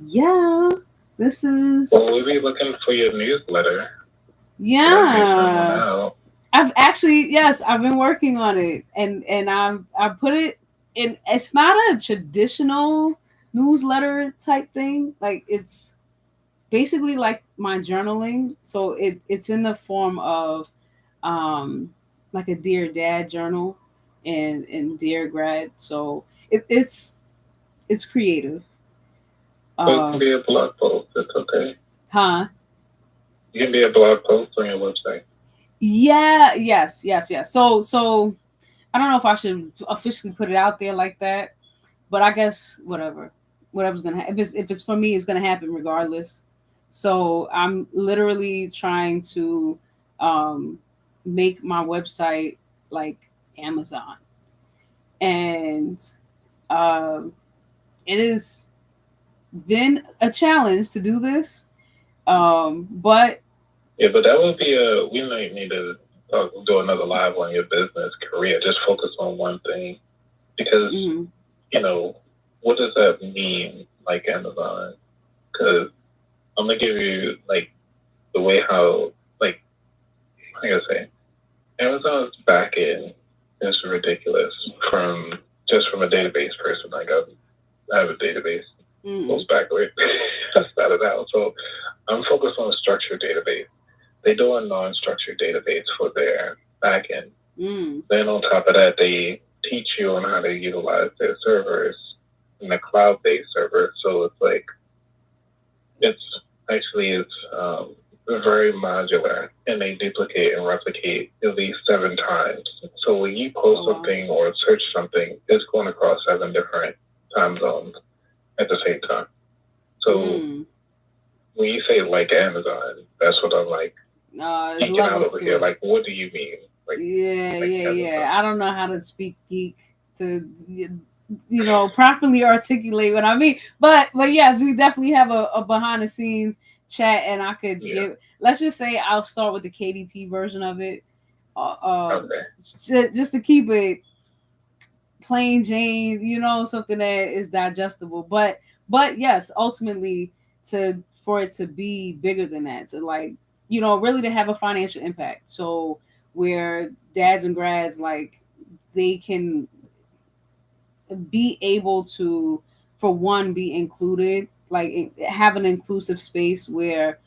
A: yeah, this is.
B: Well, we'll be looking for your newsletter.
A: Yeah. I've actually, yes, I've been working on it, and I put it in. It's not a traditional newsletter type thing. Like, it's basically like my journaling. So it's in the form of um like a Dear Dad journal and Dear Grad. So it's creative.
B: So it can be a blog post. It's okay.
A: Huh?
B: You can be a blog post on your website.
A: Yeah. Yes. So I don't know if I should officially put it out there like that, but I guess whatever's gonna happen. If it's for me, it's gonna happen regardless. So I'm literally trying to um, make my website like Amazon, and um, it has been a challenge to do this. But
B: Yeah, but that would be we might need to do another live on your business career. Just focus on one thing, because you know, what does that mean? Like Amazon, because I'm gonna give you like the way how like I gotta say, Amazon's back end is ridiculous from a database person. Like I have a database goes back way. I started out, so I'm focused on a structured database. They do a non-structured database for their backend. Then on top of that, they teach you on how to utilize their servers in the cloud-based server. So it's like it's very modular, and they duplicate and replicate at least 7 times. So when you post something or search something, it's going across 7 different time zones at the same time. So when you say like Amazon, that's what I'm like. Geeking out over here. Like, what do you mean? Like,
A: yeah. I don't know how to speak geek to properly articulate what I mean. But yes, we definitely have a behind the scenes chat, and I could give. Let's just say I'll start with the KDP version of it, just to keep it plain Jane. Something that is digestible. But yes, ultimately for it to be bigger than that, to like really to have a financial impact. So where dads and grads like they can be able to, for one, be included, like have an inclusive space where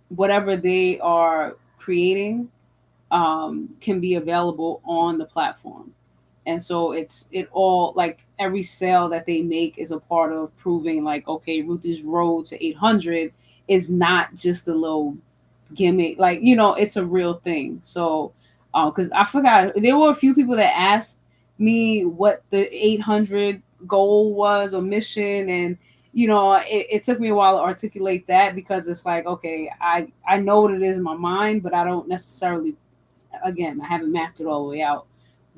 A: whatever they are creating can be available on the platform. And so it all, like every sale that they make is a part of proving like, okay, Ruthie's road to 800 is not just a little gimmick, like it's a real thing. So because I forgot, there were a few people that asked me what the 800 goal was or mission, and it took me a while to articulate that, because it's like, okay, I know what it is in my mind, but I don't necessarily, again, I haven't mapped it all the way out.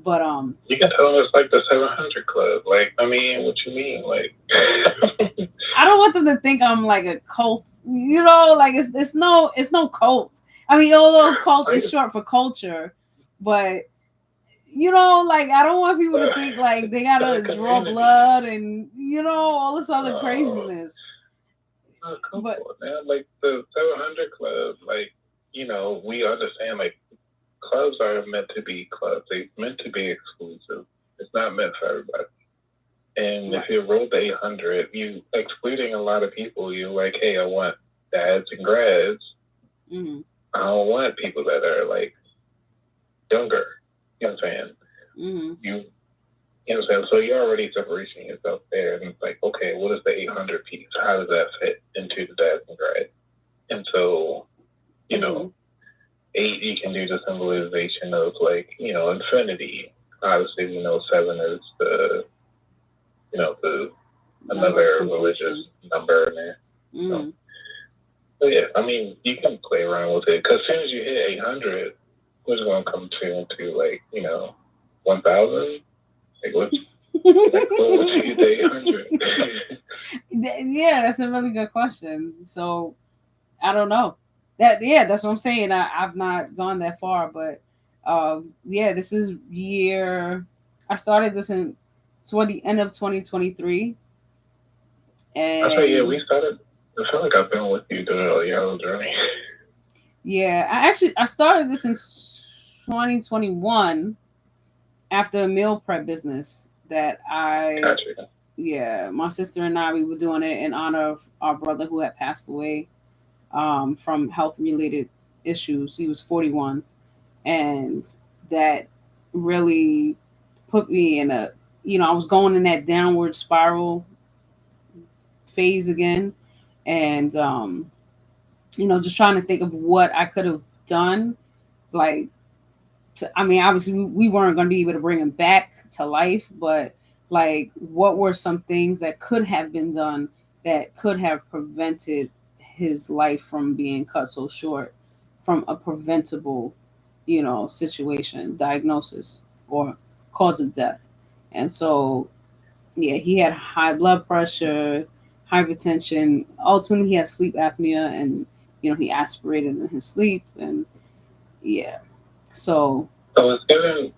A: But
B: you can tell them it's like the 700 Club. Like, I mean, what you mean? Like,
A: I don't want them to think I'm like a cult. Like it's no cult. I mean, although cult is short for culture, but like I don't want people to think like they gotta draw blood and all this other craziness.
B: Come on, man. Like the 700 Club, like we understand like clubs are meant to be clubs. They're meant to be exclusive. It's not meant for everybody. And if you roll the 800, you excluding a lot of people. You're like, hey, I want dads and grads. I don't want people that are like younger. You know what I'm saying? You know what I'm saying? So you're already separating yourself there. And it's like, okay, what is the 800 piece? How does that fit into the dads and grads? And so, 8, you can do the symbolization of like, infinity. Obviously, we know 7 is the another religious number in there. So yeah, I mean, you can play around with it, because as soon as you hit 800, what's going to come to like 1,000? Like what? Like what would you get 800?
A: Yeah, that's a really good question. So I don't know. That's what I'm saying. I've not gone that far, but this is I started this toward the end of 2023. And
B: that's right. Yeah, we started. I feel like I've been with you during your whole journey.
A: Yeah, I started this in 2021 after a meal prep business that
B: Gotcha.
A: Yeah, my sister and I, we were doing it in honor of our brother who had passed away from health related issues. He was 41, and that really put me in I was going in that downward spiral phase again, and just trying to think of what I could have done, like I mean, obviously we weren't going to be able to bring him back to life, but like what were some things that could have been done that could have prevented his life from being cut so short from a preventable situation, diagnosis, or cause of death. And so he had high blood pressure, hypertension. Ultimately he had sleep apnea, and he aspirated in his sleep, and Yeah. So
B: it's given.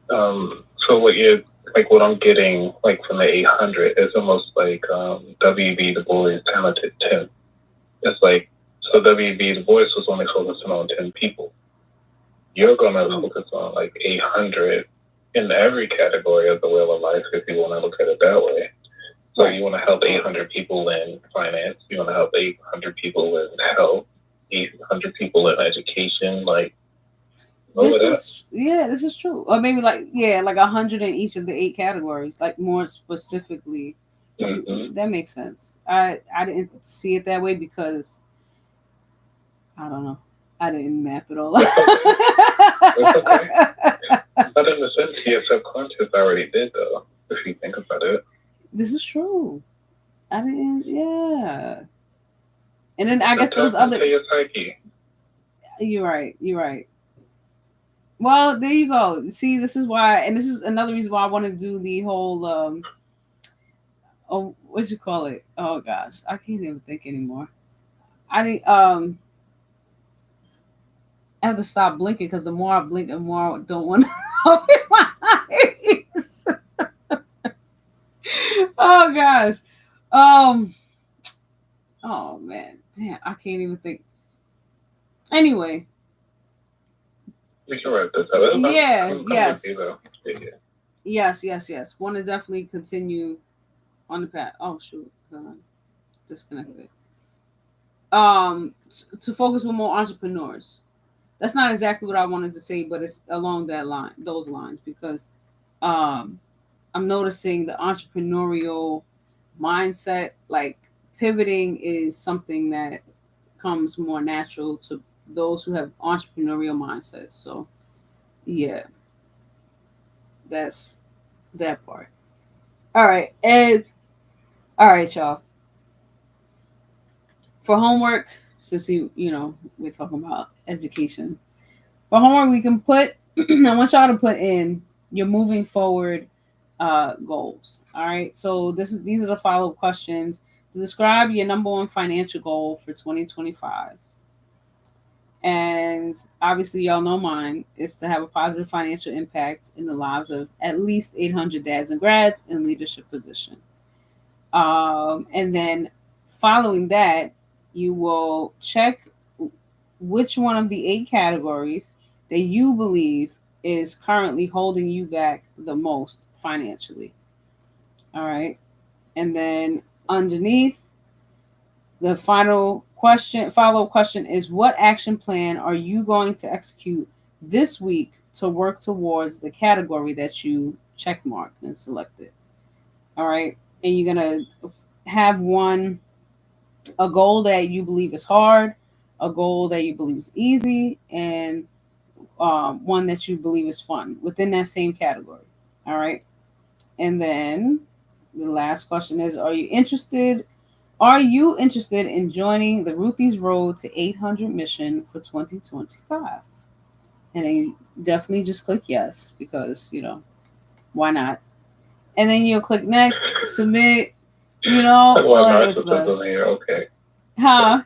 B: So what I'm getting like from the 800 is almost like WB Du Bois Talented 10. It's like, so WB Du Bois was only focusing on 10 people. You're gonna focus on like 800 in every category of the wheel of life, if you want to look at it that way. So you want to help 800 people in finance. You want to help 800 people in health, 800 people in education. Like,
A: this is true. Or maybe like 100 in each of the 8 categories, like more specifically.
B: Mm-hmm.
A: That makes sense. I didn't see it that way because I don't know. I didn't map it all.
B: It's okay. But in the sense, your subconscious already did, though, if you think about it.
A: This is true. I didn't, yeah. And then I guess those other.
B: Your psyche.
A: You're right. Well, there you go. See, this is why, and this is another reason why I want to do the whole, what you call it? Oh gosh, I can't even think anymore. I have to stop blinking because the more I blink, the more I don't want to open my eyes. Oh gosh. Oh man. Damn, I can't even think. Anyway.
B: We can wrap this up.
A: Yes. Want to definitely continue on the path. Oh shoot. Disconnected. To focus with more entrepreneurs. That's not exactly what I wanted to say, but it's along those lines, because I'm noticing the entrepreneurial mindset, like pivoting is something that comes more natural to those who have entrepreneurial mindsets. So yeah, that's that part. All right, y'all. For homework, since we're talking about education. For homework, we can put. I want y'all to put in your moving forward goals. All right. So these are the follow up questions to describe your number one financial goal for 2025. And obviously, y'all know mine is to have a positive financial impact in the lives of at least 800 dads and grads in leadership position. And then following that, you will check which one of the 8 categories that you believe is currently holding you back the most financially. All right. And then underneath, the follow-up question is, what action plan are you going to execute this week to work towards the category that you checkmarked and selected? All right. And you're going to have a goal that you believe is hard, a goal that you believe is easy, and one that you believe is fun within that same category. All right. And then the last question is, are you interested in joining the Ruthie's Road to 800 mission for 2025? And then definitely just click yes, because, why not? And then you'll click next, submit,
B: all that good stuff. Okay.
A: Huh?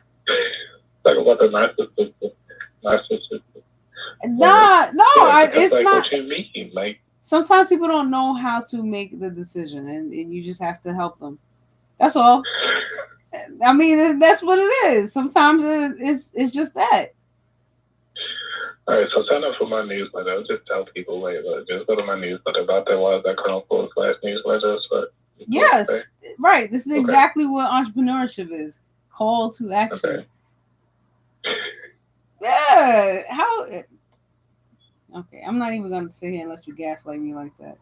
B: Talk about the narcissism.
A: It's
B: like
A: not.
B: What you mean? Like,
A: sometimes people don't know how to make the decision, and you just have to help them. That's all. I mean, that's what it is. Sometimes it's just that.
B: All right, so sign up for my newsletter. I'll just tell people later. Just go to my newsletter about that was.com/newsletter.
A: Yes, right. This is exactly what entrepreneurship is. Call to action.
B: Okay.
A: Yeah. How? Okay, I'm not even going to sit here and let you gaslight me like that.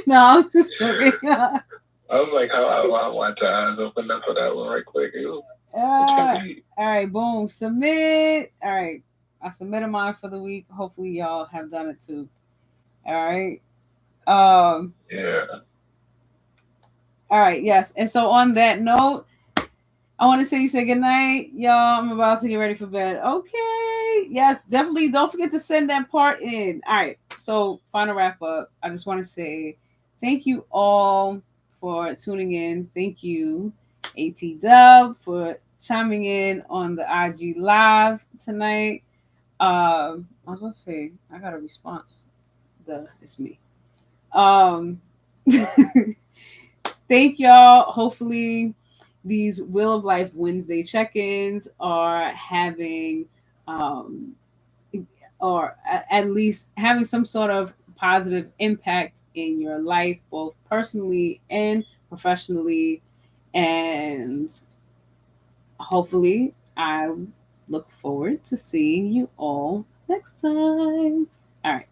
A: No, I'm just joking.
B: I was like, I want to eyes open up for that one right quick.
A: All right, boom, submit. All right, I submitted mine for the week. Hopefully, y'all have done it too. All right.
B: Yeah.
A: All right. Yes. And so on that note, I want to say good night, y'all. I'm about to get ready for bed. Okay. Yes, definitely. Don't forget to send that part in. All right. So final wrap up. I just want to say thank you all for tuning in. Thank you, AT Dub, for chiming in on the IG live tonight. I was going to say, I got a response. Duh, it's me. Thank y'all. Hopefully, these Wheel of Life Wednesday check-ins are having, um, or at least having some sort of positive impact in your life, both personally and professionally. And hopefully, I look forward to seeing you all next time. All right.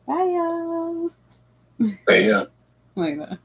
A: Bye, y'all.
B: But yeah.
A: Later.